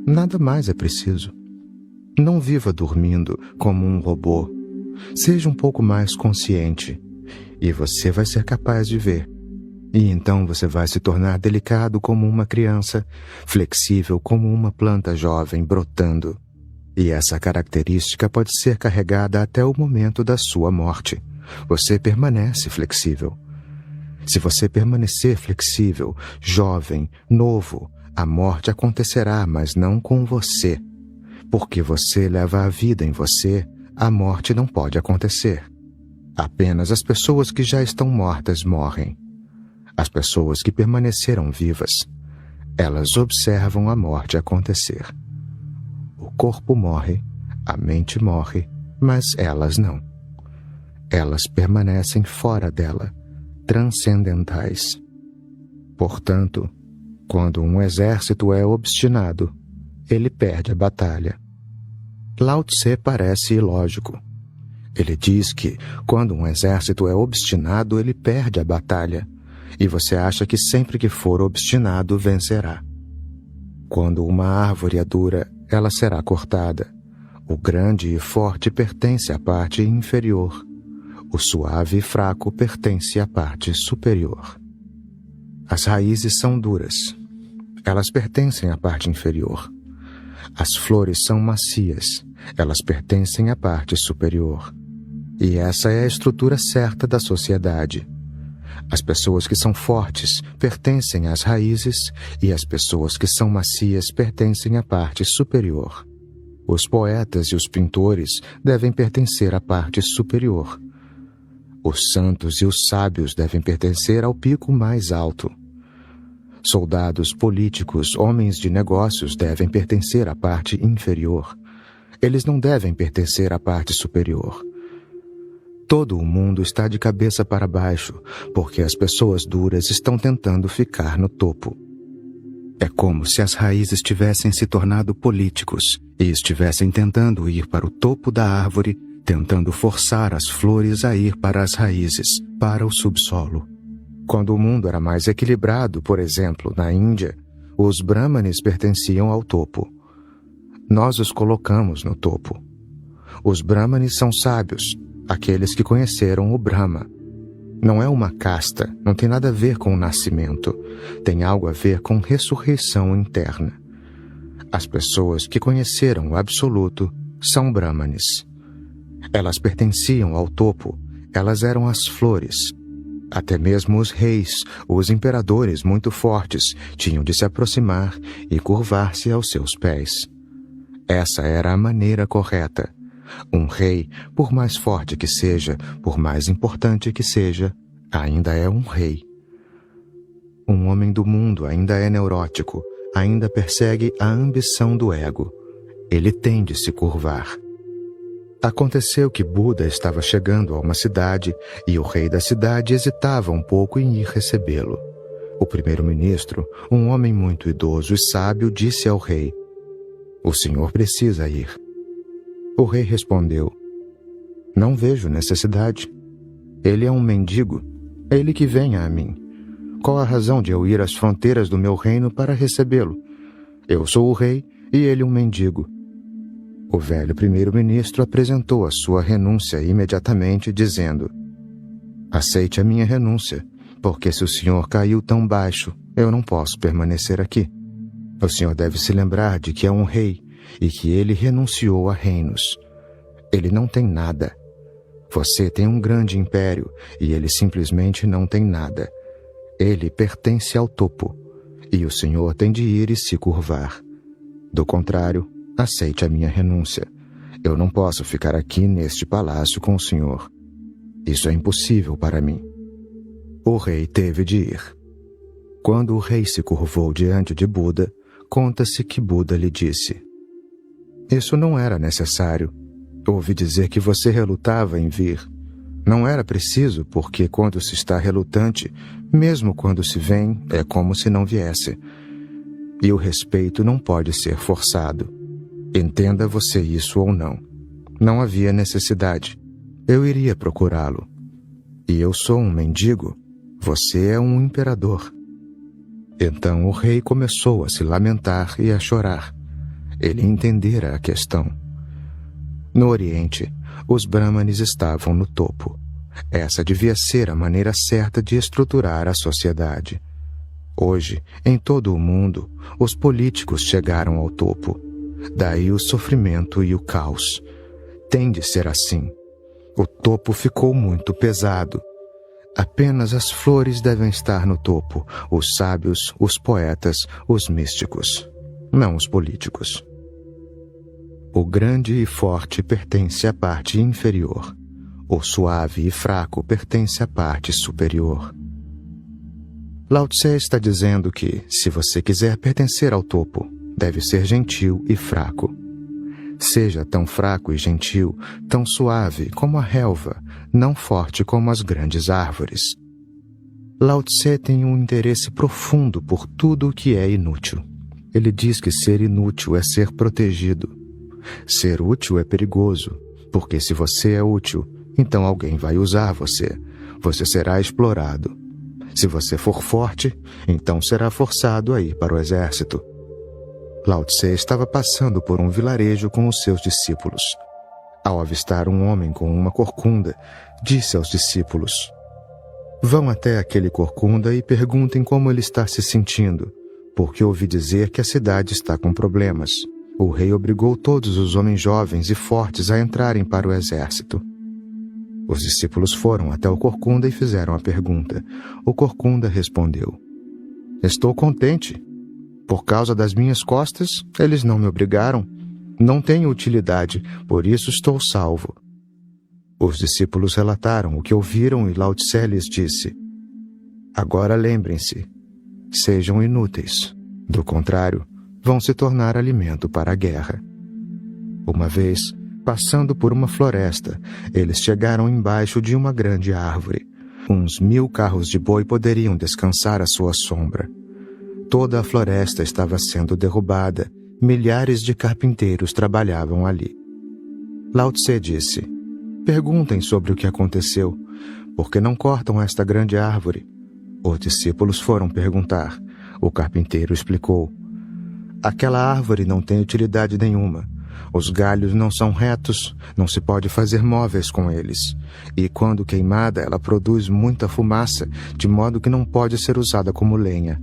Nada mais é preciso. Não viva dormindo como um robô. Seja um pouco mais consciente, e você vai ser capaz de ver. E então você vai se tornar delicado como uma criança, flexível como uma planta jovem brotando. E essa característica pode ser carregada até o momento da sua morte. Você permanece flexível. Se você permanecer flexível, jovem, novo, a morte acontecerá, mas não com você. Porque você leva a vida em você, a morte não pode acontecer. Apenas as pessoas que já estão mortas morrem. As pessoas que permaneceram vivas, elas observam a morte acontecer. O corpo morre, a mente morre, mas elas não. Elas permanecem fora dela, transcendentais. Portanto, quando um exército é obstinado, ele perde a batalha. Lao Tse parece ilógico. Ele diz que, quando um exército é obstinado, ele perde a batalha. E você acha que sempre que for obstinado, vencerá. Quando uma árvore é dura, ela será cortada. O grande e forte pertence à parte inferior. O suave e fraco pertence à parte superior. As raízes são duras. Elas pertencem à parte inferior. As flores são macias. Elas pertencem à parte superior. E essa é a estrutura certa da sociedade. As pessoas que são fortes pertencem às raízes e as pessoas que são macias pertencem à parte superior. Os poetas e os pintores devem pertencer à parte superior. Os santos e os sábios devem pertencer ao pico mais alto. Soldados políticos, homens de negócios devem pertencer à parte inferior. Eles não devem pertencer à parte superior. Todo o mundo está de cabeça para baixo, porque as pessoas duras estão tentando ficar no topo. É como se as raízes tivessem se tornado políticos e estivessem tentando ir para o topo da árvore, tentando forçar as flores a ir para as raízes, para o subsolo. Quando o mundo era mais equilibrado, por exemplo, na Índia, os brahmanes pertenciam ao topo. Nós os colocamos no topo. Os brahmanes são sábios, aqueles que conheceram o Brahma. Não é uma casta, não tem nada a ver com o nascimento, tem algo a ver com ressurreição interna. As pessoas que conheceram o Absoluto são brahmanes. Elas pertenciam ao topo, elas eram as flores. Até mesmo os reis, os imperadores muito fortes, tinham de se aproximar e curvar-se aos seus pés. Essa era a maneira correta. Um rei, por mais forte que seja, por mais importante que seja, ainda é um rei. Um homem do mundo ainda é neurótico, ainda persegue a ambição do ego. Ele tem de se curvar. Aconteceu que Buda estava chegando a uma cidade e o rei da cidade hesitava um pouco em ir recebê-lo. O primeiro-ministro, um homem muito idoso e sábio, disse ao rei: "O senhor precisa ir." O rei respondeu: "Não vejo necessidade. Ele é um mendigo. Ele que venha a mim. Qual a razão de eu ir às fronteiras do meu reino para recebê-lo? Eu sou o rei e ele um mendigo." O velho primeiro-ministro apresentou a sua renúncia imediatamente, dizendo: "Aceite a minha renúncia, porque se o senhor caiu tão baixo, eu não posso permanecer aqui. O senhor deve se lembrar de que é um rei e que ele renunciou a reinos. Ele não tem nada. Você tem um grande império e ele simplesmente não tem nada. Ele pertence ao topo, e o senhor tem de ir e se curvar. Do contrário, aceite a minha renúncia. Eu não posso ficar aqui neste palácio com o senhor. Isso é impossível para mim." O rei teve de ir. Quando o rei se curvou diante de Buda, conta-se que Buda lhe disse: "Isso não era necessário. Ouvi dizer que você relutava em vir. Não era preciso, porque quando se está relutante, mesmo quando se vem, é como se não viesse. E o respeito não pode ser forçado. Entenda você isso ou não. Não havia necessidade. Eu iria procurá-lo. E eu sou um mendigo. Você é um imperador." Então o rei começou a se lamentar e a chorar. Ele entendera a questão. No Oriente, os brahmanes estavam no topo. Essa devia ser a maneira certa de estruturar a sociedade. Hoje, em todo o mundo, os políticos chegaram ao topo. Daí o sofrimento e o caos. Tem de ser assim. O topo ficou muito pesado. Apenas as flores devem estar no topo, os sábios, os poetas, os místicos, não os políticos. O grande e forte pertence à parte inferior. O suave e fraco pertence à parte superior. Lao Tse está dizendo que, se você quiser pertencer ao topo, deve ser gentil e fraco. Seja tão fraco e gentil, tão suave como a relva, não forte como as grandes árvores. Lao Tse tem um interesse profundo por tudo o que é inútil. Ele diz que ser inútil é ser protegido. Ser útil é perigoso, porque se você é útil, então alguém vai usar você. Você será explorado. Se você for forte, então será forçado a ir para o exército. Lao Tse estava passando por um vilarejo com os seus discípulos. Ao avistar um homem com uma corcunda, disse aos discípulos: "Vão até aquele corcunda e perguntem como ele está se sentindo, porque ouvi dizer que a cidade está com problemas. O rei obrigou todos os homens jovens e fortes a entrarem para o exército." Os discípulos foram até o corcunda e fizeram a pergunta. O corcunda respondeu: Estou contente. Por causa das minhas costas, eles não me obrigaram. Não tenho utilidade, por isso estou salvo. Os discípulos relataram o que ouviram e Lao Tse lhes disse: Agora lembrem-se, sejam inúteis. Do contrário, vão se tornar alimento para a guerra. Uma vez, passando por uma floresta, eles chegaram embaixo de uma grande árvore. Uns 1000 carros de boi poderiam descansar à sua sombra. Toda a floresta estava sendo derrubada. Milhares de carpinteiros trabalhavam ali. Lao Tse disse: Perguntem sobre o que aconteceu. Por que não cortam esta grande árvore? Os discípulos foram perguntar. O carpinteiro explicou: Aquela árvore não tem utilidade nenhuma. Os galhos não são retos, não se pode fazer móveis com eles. E quando queimada, ela produz muita fumaça, de modo que não pode ser usada como lenha.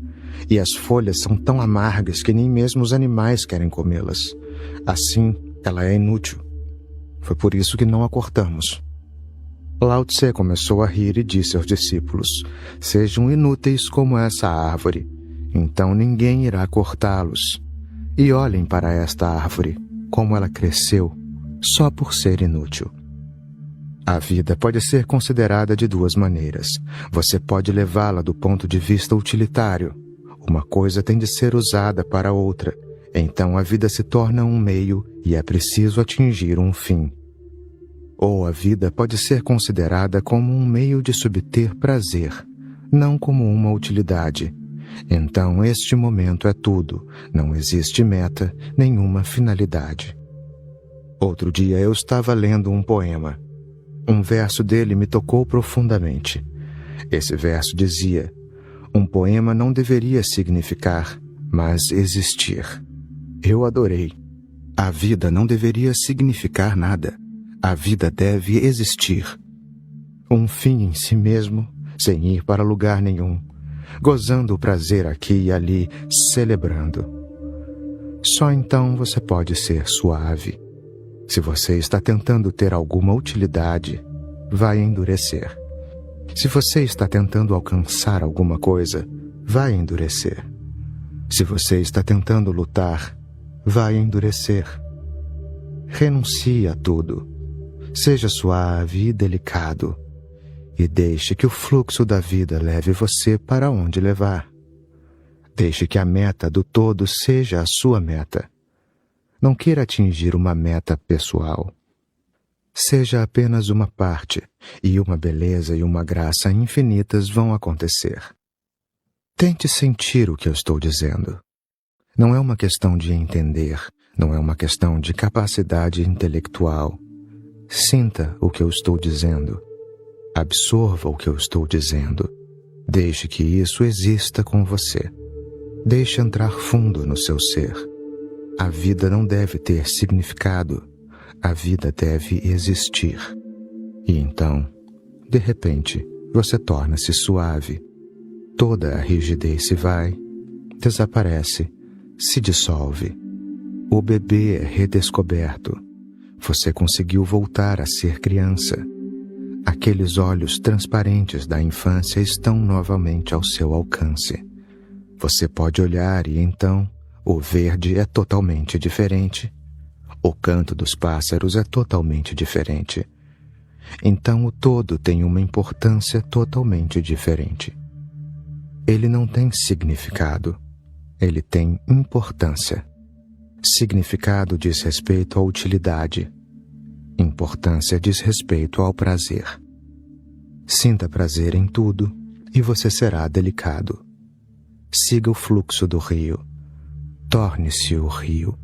E as folhas são tão amargas que nem mesmo os animais querem comê-las. Assim, ela é inútil. Foi por isso que não a cortamos. Lao Tse começou a rir e disse aos discípulos: Sejam inúteis como essa árvore, então ninguém irá cortá-los. E olhem para esta árvore, como ela cresceu, só por ser inútil. A vida pode ser considerada de 2 maneiras. Você pode levá-la do ponto de vista utilitário. Uma coisa tem de ser usada para outra, então a vida se torna um meio e é preciso atingir um fim. Ou a vida pode ser considerada como um meio de subter prazer, não como uma utilidade. Então este momento é tudo, não existe meta, nenhuma finalidade. Outro dia eu estava lendo um poema. Um verso dele me tocou profundamente. Esse verso dizia: Um poema não deveria significar, mas existir. Eu adorei. A vida não deveria significar nada. A vida deve existir. Um fim em si mesmo, sem ir para lugar nenhum, gozando o prazer aqui e ali, celebrando. Só então você pode ser suave. Se você está tentando ter alguma utilidade, vai endurecer. Se você está tentando alcançar alguma coisa, vai endurecer. Se você está tentando lutar, vai endurecer. Renuncie a tudo. Seja suave e delicado. E deixe que o fluxo da vida leve você para onde levar. Deixe que a meta do todo seja a sua meta. Não queira atingir uma meta pessoal. Seja apenas uma parte, e uma beleza e uma graça infinitas vão acontecer. Tente sentir o que eu estou dizendo. Não é uma questão de entender, não é uma questão de capacidade intelectual. Sinta o que eu estou dizendo. Absorva o que eu estou dizendo. Deixe que isso exista com você. Deixe entrar fundo no seu ser. A vida não deve ter significado. A vida deve existir. E então, de repente, você torna-se suave. Toda a rigidez se vai, desaparece, se dissolve. O bebê é redescoberto. Você conseguiu voltar a ser criança. Aqueles olhos transparentes da infância estão novamente ao seu alcance. Você pode olhar e então o verde é totalmente diferente. O canto dos pássaros é totalmente diferente. Então o todo tem uma importância totalmente diferente. Ele não tem significado. Ele tem importância. Significado diz respeito à utilidade. Importância diz respeito ao prazer. Sinta prazer em tudo e você será delicado. Siga o fluxo do rio. Torne-se o rio.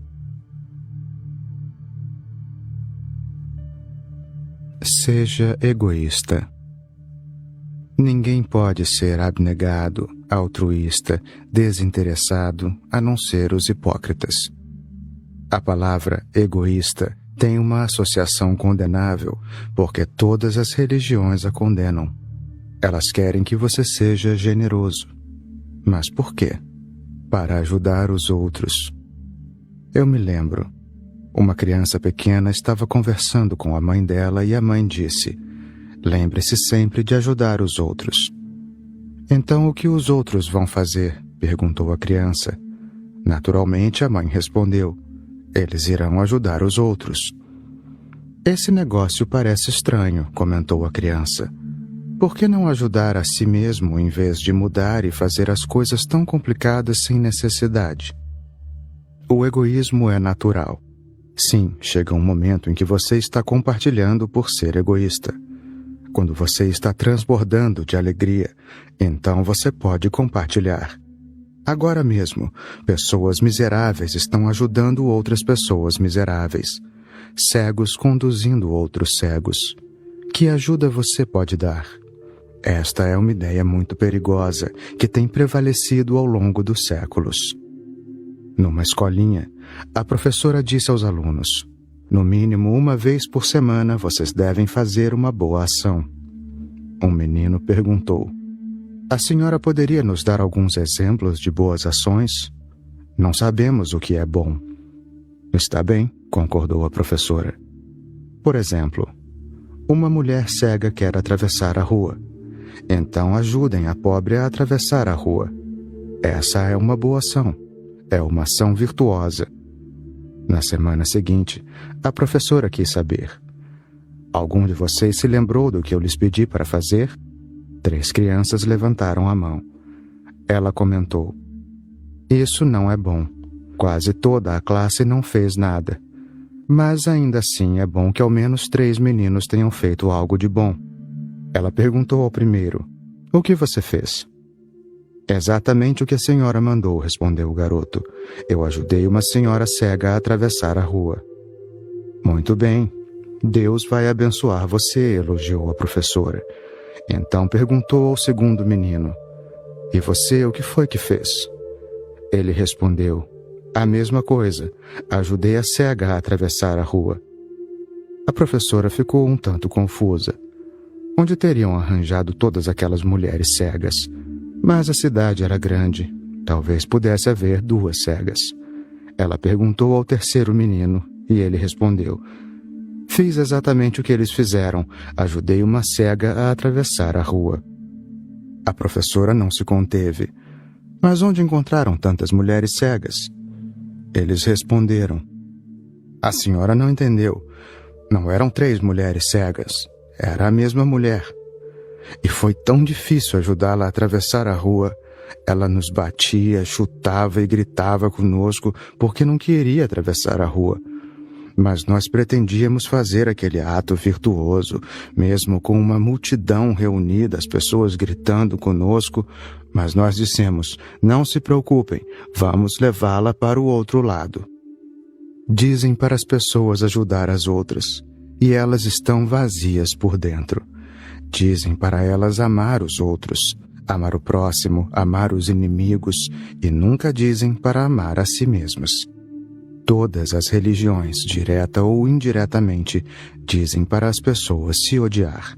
Seja egoísta. Ninguém pode ser abnegado, altruísta, desinteressado, a não ser os hipócritas. A palavra egoísta tem uma associação condenável, porque todas as religiões a condenam. Elas querem que você seja generoso. Mas por quê? Para ajudar os outros. Eu me lembro. Uma criança pequena estava conversando com a mãe dela e a mãe disse: Lembre-se sempre de ajudar os outros. Então, o que os outros vão fazer? Perguntou a criança. Naturalmente, a mãe respondeu: eles irão ajudar os outros. Esse negócio parece estranho, comentou a criança. Por que não ajudar a si mesmo em vez de mudar e fazer as coisas tão complicadas sem necessidade? O egoísmo é natural. Sim, chega um momento em que você está compartilhando por ser egoísta. Quando você está transbordando de alegria, então você pode compartilhar. Agora mesmo, pessoas miseráveis estão ajudando outras pessoas miseráveis. Cegos conduzindo outros cegos. Que ajuda você pode dar? Esta é uma ideia muito perigosa que tem prevalecido ao longo dos séculos. Numa escolinha, a professora disse aos alunos: no mínimo uma vez por semana vocês devem fazer uma boa ação. Um menino perguntou: a senhora poderia nos dar alguns exemplos de boas ações? Não sabemos o que é bom. Está bem, concordou a professora. Por exemplo, uma mulher cega quer atravessar a rua. Então ajudem a pobre a atravessar a rua. Essa é uma boa ação. É uma ação virtuosa. Na semana seguinte, a professora quis saber: algum de vocês se lembrou do que eu lhes pedi para fazer? 3 crianças levantaram a mão. Ela comentou: isso não é bom. Quase toda a classe não fez nada. Mas ainda assim é bom que ao menos 3 meninos tenham feito algo de bom. Ela perguntou ao primeiro: o que você fez? Exatamente o que a senhora mandou, respondeu o garoto. Eu ajudei uma senhora cega a atravessar a rua. Muito bem. Deus vai abençoar você, elogiou a professora. Então perguntou ao segundo menino: e você, o que foi que fez? Ele respondeu: a mesma coisa. Ajudei a cega a atravessar a rua. A professora ficou um tanto confusa. Onde teriam arranjado todas aquelas mulheres cegas? Mas a cidade era grande. Talvez pudesse haver 2 cegas. Ela perguntou ao terceiro menino e ele respondeu: fiz exatamente o que eles fizeram. Ajudei uma cega a atravessar a rua. A professora não se conteve. Mas onde encontraram tantas mulheres cegas? Eles responderam: a senhora não entendeu. Não eram 3 mulheres cegas. Era a mesma mulher. E foi tão difícil ajudá-la a atravessar a rua. Ela nos batia, chutava e gritava conosco porque não queria atravessar a rua. Mas nós pretendíamos fazer aquele ato virtuoso, mesmo com uma multidão reunida, as pessoas gritando conosco, mas nós dissemos: não se preocupem, vamos levá-la para o outro lado. Dizem para as pessoas ajudar as outras, e elas estão vazias por dentro. Dizem para elas amar os outros, amar o próximo, amar os inimigos, e nunca dizem para amar a si mesmas. Todas as religiões, direta ou indiretamente, dizem para as pessoas se odiar.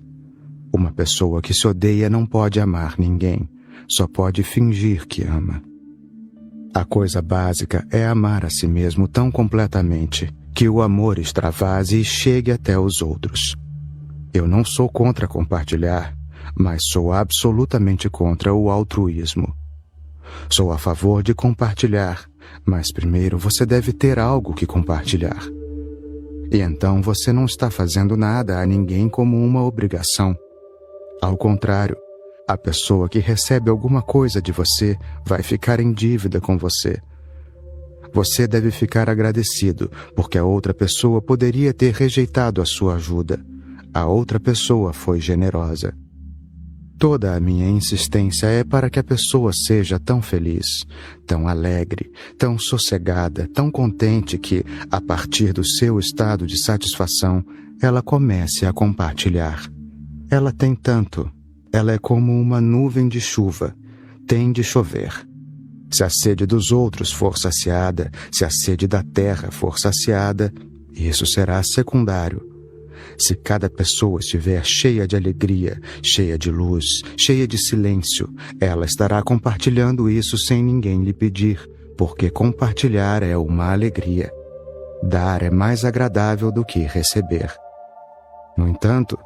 Uma pessoa que se odeia não pode amar ninguém, só pode fingir que ama. A coisa básica é amar a si mesmo tão completamente que o amor extravase e chegue até os outros. Eu não sou contra compartilhar, mas sou absolutamente contra o altruísmo. Sou a favor de compartilhar, mas primeiro você deve ter algo que compartilhar. E então você não está fazendo nada a ninguém como uma obrigação. Ao contrário, a pessoa que recebe alguma coisa de você vai ficar em dívida com você. Você deve ficar agradecido, porque a outra pessoa poderia ter rejeitado a sua ajuda. A outra pessoa foi generosa. Toda a minha insistência é para que a pessoa seja tão feliz, tão alegre, tão sossegada, tão contente que, a partir do seu estado de satisfação, ela comece a compartilhar. Ela tem tanto. Ela é como uma nuvem de chuva. Tem de chover. Se a sede dos outros for saciada, se a sede da terra for saciada, isso será secundário. Se cada pessoa estiver cheia de alegria, cheia de luz, cheia de silêncio, ela estará compartilhando isso sem ninguém lhe pedir, porque compartilhar é uma alegria. Dar é mais agradável do que receber. No entanto,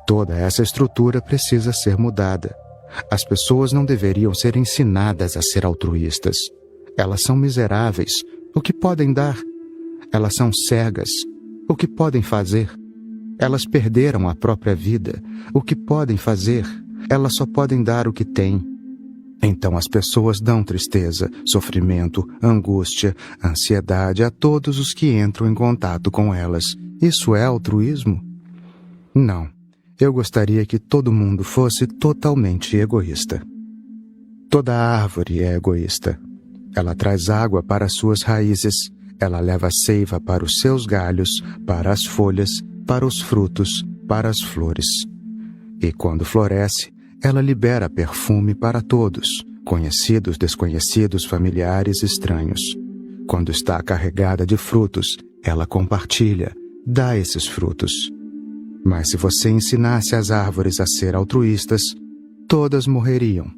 Toda essa estrutura precisa ser mudada. As pessoas não deveriam ser ensinadas a ser altruístas. Elas são miseráveis. O que podem dar? Elas são cegas. O que podem fazer? Elas perderam a própria vida. O que podem fazer? Elas só podem dar o que têm. Então as pessoas dão tristeza, sofrimento, angústia, ansiedade a todos os que entram em contato com elas. Isso é altruísmo? Não. Eu gostaria que todo mundo fosse totalmente egoísta. Toda árvore é egoísta. Ela traz água para suas raízes, ela leva seiva para os seus galhos, para as folhas, para os frutos, para as flores. E quando floresce, ela libera perfume para todos, conhecidos, desconhecidos, familiares, estranhos. Quando está carregada de frutos, ela compartilha, dá esses frutos. Mas se você ensinasse as árvores a ser altruístas, todas morreriam.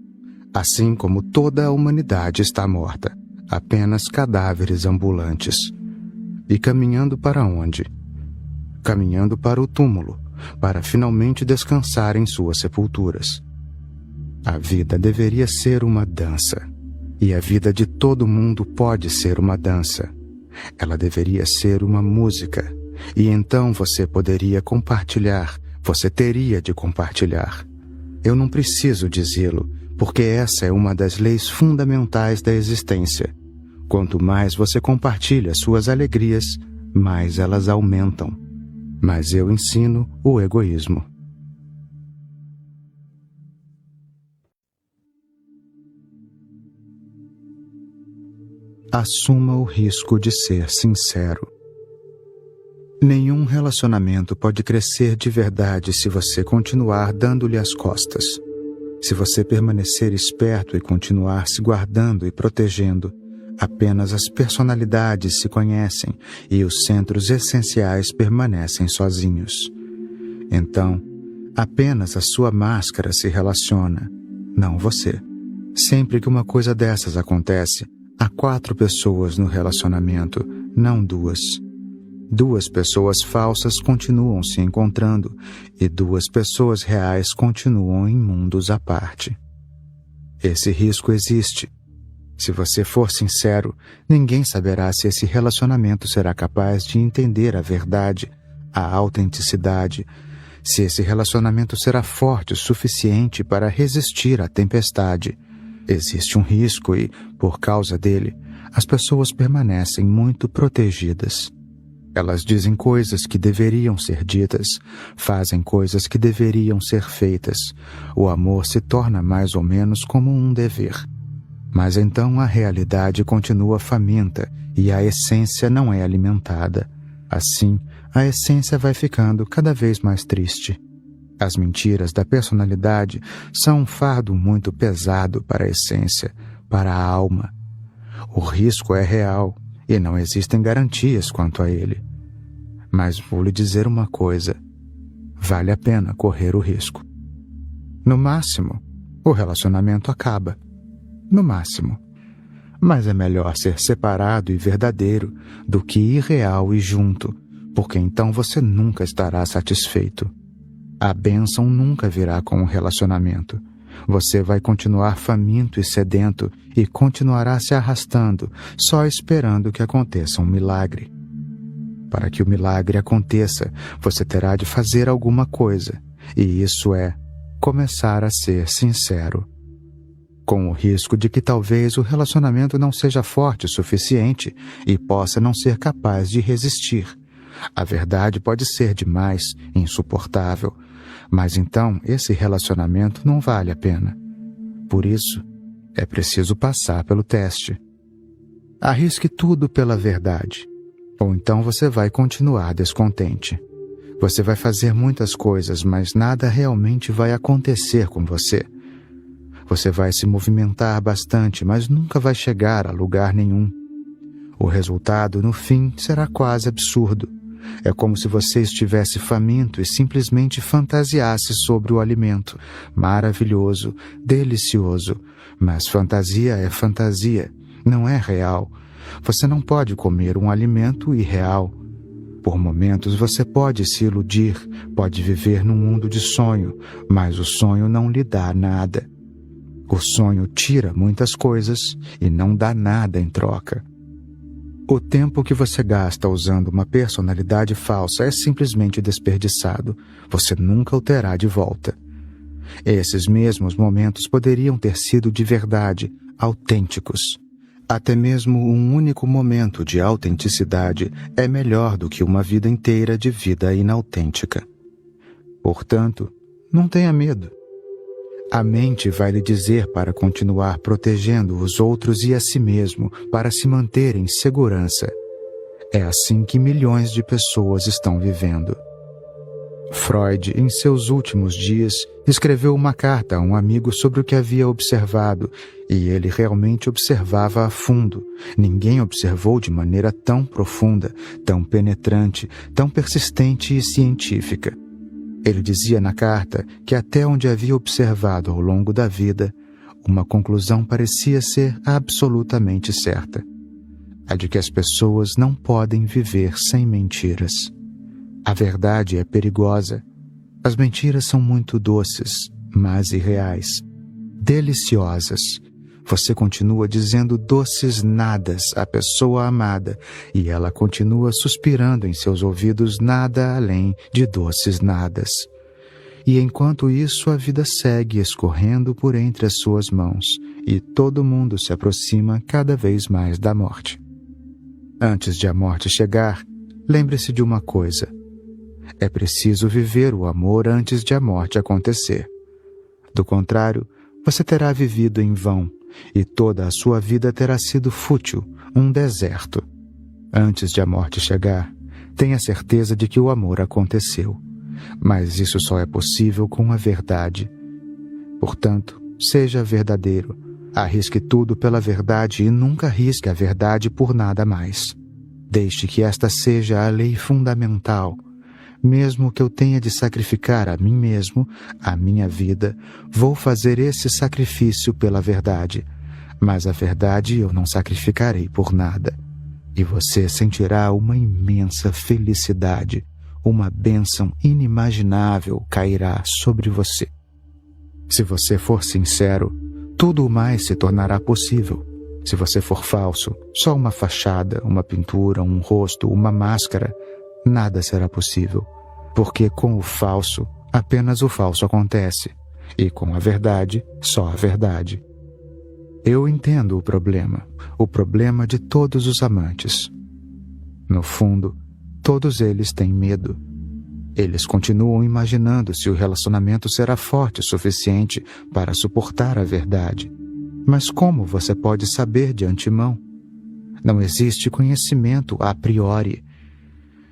Assim como toda a humanidade está morta, apenas cadáveres ambulantes. E caminhando para onde? Caminhando para o túmulo, para finalmente descansar em suas sepulturas. A vida deveria ser uma dança, e a vida de todo mundo pode ser uma dança. Ela deveria ser uma música, e então você poderia compartilhar, você teria de compartilhar. Eu não preciso dizê-lo, porque essa é uma das leis fundamentais da existência. Quanto mais você compartilha suas alegrias, mais elas aumentam. Mas eu ensino o egoísmo. Assuma o risco de ser sincero. Nenhum relacionamento pode crescer de verdade se você continuar dando-lhe as costas. Se você permanecer esperto e continuar se guardando e protegendo, apenas as personalidades se conhecem e os centros essenciais permanecem sozinhos. Então, apenas a sua máscara se relaciona, não você. Sempre que uma coisa dessas acontece, há 4 pessoas no relacionamento, não 2. 2 pessoas falsas continuam se encontrando e 2 pessoas reais continuam em mundos à parte. Esse risco existe. Se você for sincero, ninguém saberá se esse relacionamento será capaz de entender a verdade, a autenticidade, se esse relacionamento será forte o suficiente para resistir à tempestade. Existe um risco e, por causa dele, as pessoas permanecem muito protegidas. Elas dizem coisas que deveriam ser ditas, fazem coisas que deveriam ser feitas. O amor se torna mais ou menos como um dever. Mas então a realidade continua faminta e a essência não é alimentada. Assim, a essência vai ficando cada vez mais triste. As mentiras da personalidade são um fardo muito pesado para a essência, para a alma. O risco é real e não existem garantias quanto a ele. Mas vou lhe dizer uma coisa: vale a pena correr o risco. No máximo, o relacionamento acaba. No máximo. Mas é melhor ser separado e verdadeiro do que irreal e junto, porque então você nunca estará satisfeito. A bênção nunca virá com o relacionamento. Você vai continuar faminto e sedento e continuará se arrastando, só esperando que aconteça um milagre. Para que o milagre aconteça, você terá de fazer alguma coisa, e isso é começar a ser sincero. Com o risco de que talvez o relacionamento não seja forte o suficiente e possa não ser capaz de resistir. A verdade pode ser demais, insuportável, mas então esse relacionamento não vale a pena. Por isso, é preciso passar pelo teste. Arrisque tudo pela verdade, ou então você vai continuar descontente. Você vai fazer muitas coisas, mas nada realmente vai acontecer com você. Você vai se movimentar bastante, mas nunca vai chegar a lugar nenhum. O resultado, no fim, será quase absurdo. É como se você estivesse faminto e simplesmente fantasiasse sobre o alimento. Maravilhoso, delicioso. Mas fantasia é fantasia, não é real. Você não pode comer um alimento irreal. Por momentos você pode se iludir, pode viver num mundo de sonho, mas o sonho não lhe dá nada. O sonho tira muitas coisas e não dá nada em troca. O tempo que você gasta usando uma personalidade falsa é simplesmente desperdiçado. Você nunca o terá de volta. Esses mesmos momentos poderiam ter sido de verdade, autênticos. Até mesmo um único momento de autenticidade é melhor do que uma vida inteira de vida inautêntica. Portanto, não tenha medo. A mente vai lhe dizer para continuar protegendo os outros e a si mesmo, para se manter em segurança. É assim que milhões de pessoas estão vivendo. Freud, em seus últimos dias, escreveu uma carta a um amigo sobre o que havia observado, e ele realmente observava a fundo. Ninguém observou de maneira tão profunda, tão penetrante, tão persistente e científica. Ele dizia na carta que até onde havia observado ao longo da vida, uma conclusão parecia ser absolutamente certa: a de que as pessoas não podem viver sem mentiras. A verdade é perigosa. As mentiras são muito doces, mas irreais. Deliciosas. Você continua dizendo doces nadas à pessoa amada e ela continua suspirando em seus ouvidos nada além de doces nadas. E enquanto isso, a vida segue escorrendo por entre as suas mãos e todo mundo se aproxima cada vez mais da morte. Antes de a morte chegar, lembre-se de uma coisa: é preciso viver o amor antes de a morte acontecer. Do contrário, você terá vivido em vão, e toda a sua vida terá sido fútil, um deserto. Antes de a morte chegar, tenha certeza de que o amor aconteceu. Mas isso só é possível com a verdade. Portanto, seja verdadeiro. Arrisque tudo pela verdade e nunca arrisque a verdade por nada mais. Deixe que esta seja a lei fundamental. Mesmo que eu tenha de sacrificar a mim mesmo, a minha vida, vou fazer esse sacrifício pela verdade. Mas a verdade eu não sacrificarei por nada. E você sentirá uma imensa felicidade, uma bênção inimaginável cairá sobre você. Se você for sincero, tudo o mais se tornará possível. Se você for falso, só uma fachada, uma pintura, um rosto, uma máscara, nada será possível, porque com o falso, apenas o falso acontece, e com a verdade, só a verdade. Eu entendo o problema de todos os amantes. No fundo, todos eles têm medo. Eles continuam imaginando se o relacionamento será forte o suficiente para suportar a verdade. Mas como você pode saber de antemão? Não existe conhecimento a priori.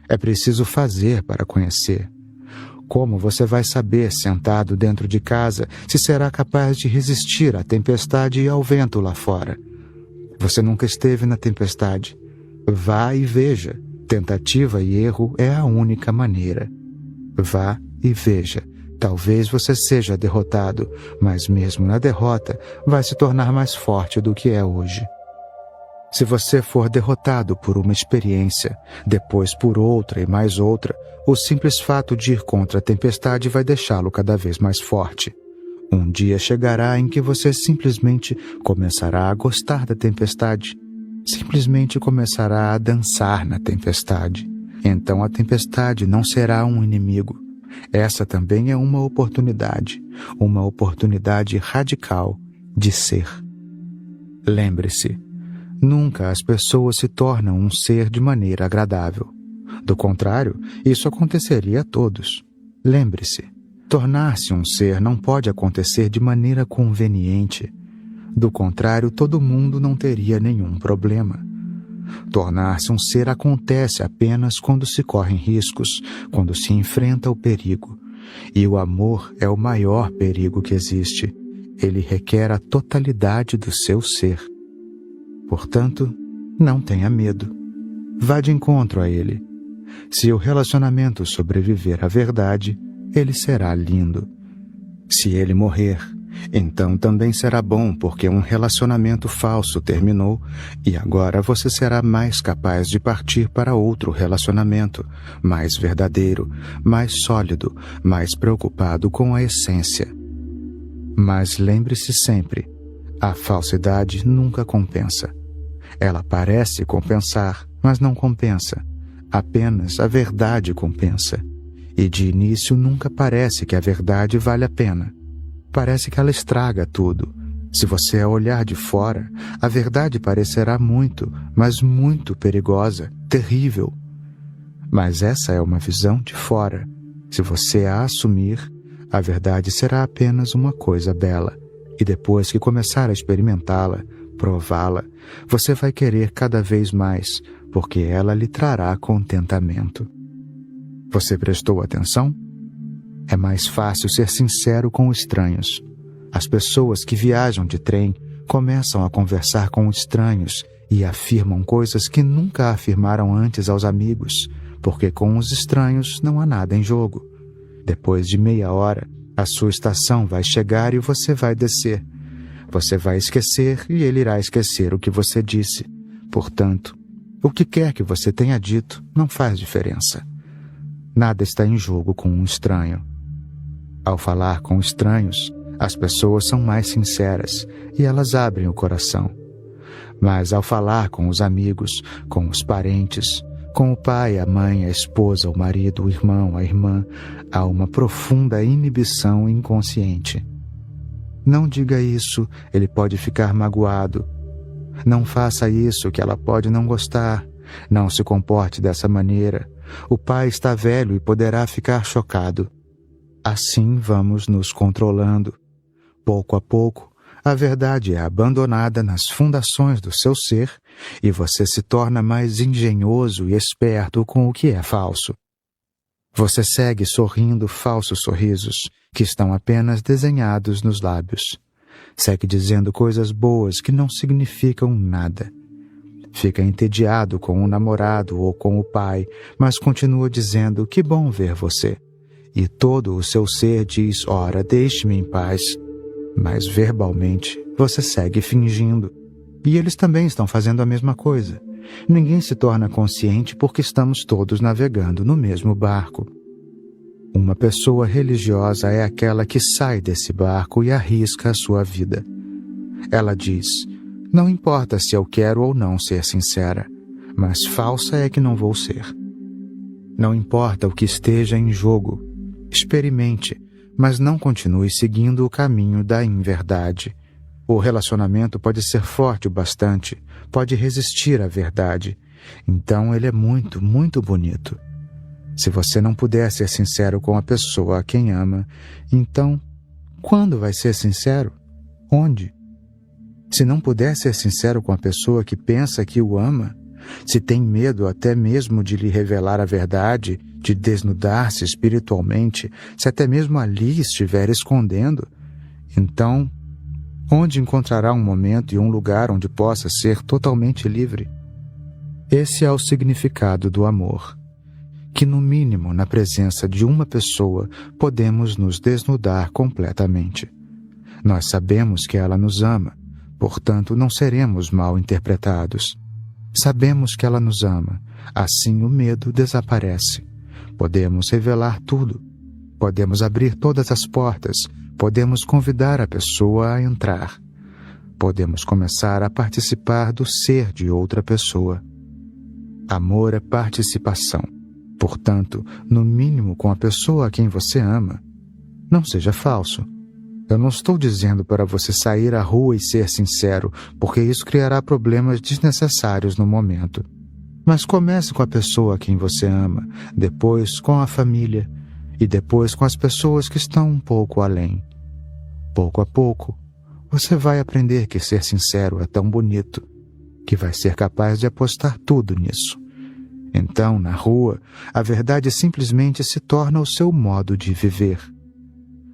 É preciso fazer para conhecer. Como você vai saber, sentado dentro de casa, se será capaz de resistir à tempestade e ao vento lá fora? Você nunca esteve na tempestade. Vá e veja. Tentativa e erro é a única maneira. Vá e veja. Talvez você seja derrotado, mas mesmo na derrota, vai se tornar mais forte do que é hoje. Se você for derrotado por uma experiência, depois por outra e mais outra, o simples fato de ir contra a tempestade vai deixá-lo cada vez mais forte. Um dia chegará em que você simplesmente começará a gostar da tempestade. Simplesmente começará a dançar na tempestade. Então a tempestade não será um inimigo. Essa também é uma oportunidade radical de ser. Lembre-se, nunca as pessoas se tornam um ser de maneira agradável. Do contrário, isso aconteceria a todos. Lembre-se, tornar-se um ser não pode acontecer de maneira conveniente. Do contrário, todo mundo não teria nenhum problema. Tornar-se um ser acontece apenas quando se correm riscos, quando se enfrenta o perigo. E o amor é o maior perigo que existe. Ele requer a totalidade do seu ser. Portanto, não tenha medo. Vá de encontro a ele. Se o relacionamento sobreviver à verdade, ele será lindo. Se ele morrer, Então também será bom porque um relacionamento falso terminou e agora você será mais capaz de partir para outro relacionamento, mais verdadeiro, mais sólido, mais preocupado com a essência. Mas lembre-se sempre, a falsidade nunca compensa. Ela parece compensar, mas não compensa. Apenas a verdade compensa. E de início nunca parece que a verdade vale a pena. Parece que ela estraga tudo. Se você olhar de fora, a verdade parecerá muito, mas muito perigosa, terrível. Mas essa é uma visão de fora. Se você a assumir, a verdade será apenas uma coisa bela. E depois que começar a experimentá-la, prová-la, você vai querer cada vez mais, porque ela lhe trará contentamento. Você prestou atenção? É mais fácil ser sincero com estranhos. As pessoas que viajam de trem começam a conversar com estranhos e afirmam coisas que nunca afirmaram antes aos amigos, porque com os estranhos não há nada em jogo. Depois de meia hora, a sua estação vai chegar e você vai descer. Você vai esquecer e ele irá esquecer o que você disse. Portanto, o que quer que você tenha dito não faz diferença. Nada está em jogo com um estranho. Ao falar com estranhos, as pessoas são mais sinceras e elas abrem o coração. Mas ao falar com os amigos, com os parentes, com o pai, a mãe, a esposa, o marido, o irmão, a irmã, há uma profunda inibição inconsciente. Não diga isso, ele pode ficar magoado. Não faça isso, que ela pode não gostar. Não se comporte dessa maneira. O pai está velho e poderá ficar chocado. Assim vamos nos controlando. Pouco a pouco, a verdade é abandonada nas fundações do seu ser e você se torna mais engenhoso e esperto com o que é falso. Você segue sorrindo falsos sorrisos que estão apenas desenhados nos lábios. Segue dizendo coisas boas que não significam nada. Fica entediado com o namorado ou com o pai, mas continua dizendo que bom ver você. E todo o seu ser diz, ora, deixe-me em paz. Mas verbalmente, você segue fingindo. E eles também estão fazendo a mesma coisa. Ninguém se torna consciente porque estamos todos navegando no mesmo barco. Uma pessoa religiosa é aquela que sai desse barco e arrisca a sua vida. Ela diz, não importa se eu quero ou não ser sincera, mas falsa é que não vou ser. Não importa o que esteja em jogo, experimente, mas não continue seguindo o caminho da inverdade. O relacionamento pode ser forte o bastante, pode resistir à verdade. Então ele é muito, muito bonito. Se você não puder ser sincero com a pessoa a quem ama, então, quando vai ser sincero? Onde? Se não puder ser sincero com a pessoa que pensa que o ama, se tem medo até mesmo de lhe revelar a verdade, de desnudar-se espiritualmente, se até mesmo ali estiver escondendo, então, onde encontrará um momento e um lugar onde possa ser totalmente livre? Esse é o significado do amor. Que no mínimo na presença de uma pessoa podemos nos desnudar completamente. Nós sabemos que ela nos ama, portanto não seremos mal interpretados. Sabemos que ela nos ama, assim o medo desaparece. Podemos revelar tudo, podemos abrir todas as portas, podemos convidar a pessoa a entrar. Podemos começar a participar do ser de outra pessoa. Amor é participação. Portanto, no mínimo com a pessoa a quem você ama. Não seja falso. Eu não estou dizendo para você sair à rua e ser sincero, porque isso criará problemas desnecessários no momento. Mas comece com a pessoa a quem você ama, depois com a família, e depois com as pessoas que estão um pouco além. Pouco a pouco, você vai aprender que ser sincero é tão bonito, que vai ser capaz de apostar tudo nisso. Então, na rua, a verdade simplesmente se torna o seu modo de viver.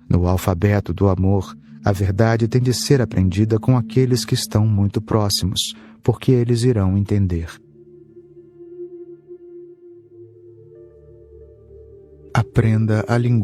No alfabeto do amor, a verdade tem de ser aprendida com aqueles que estão muito próximos, porque eles irão entender. Aprenda a linguagem.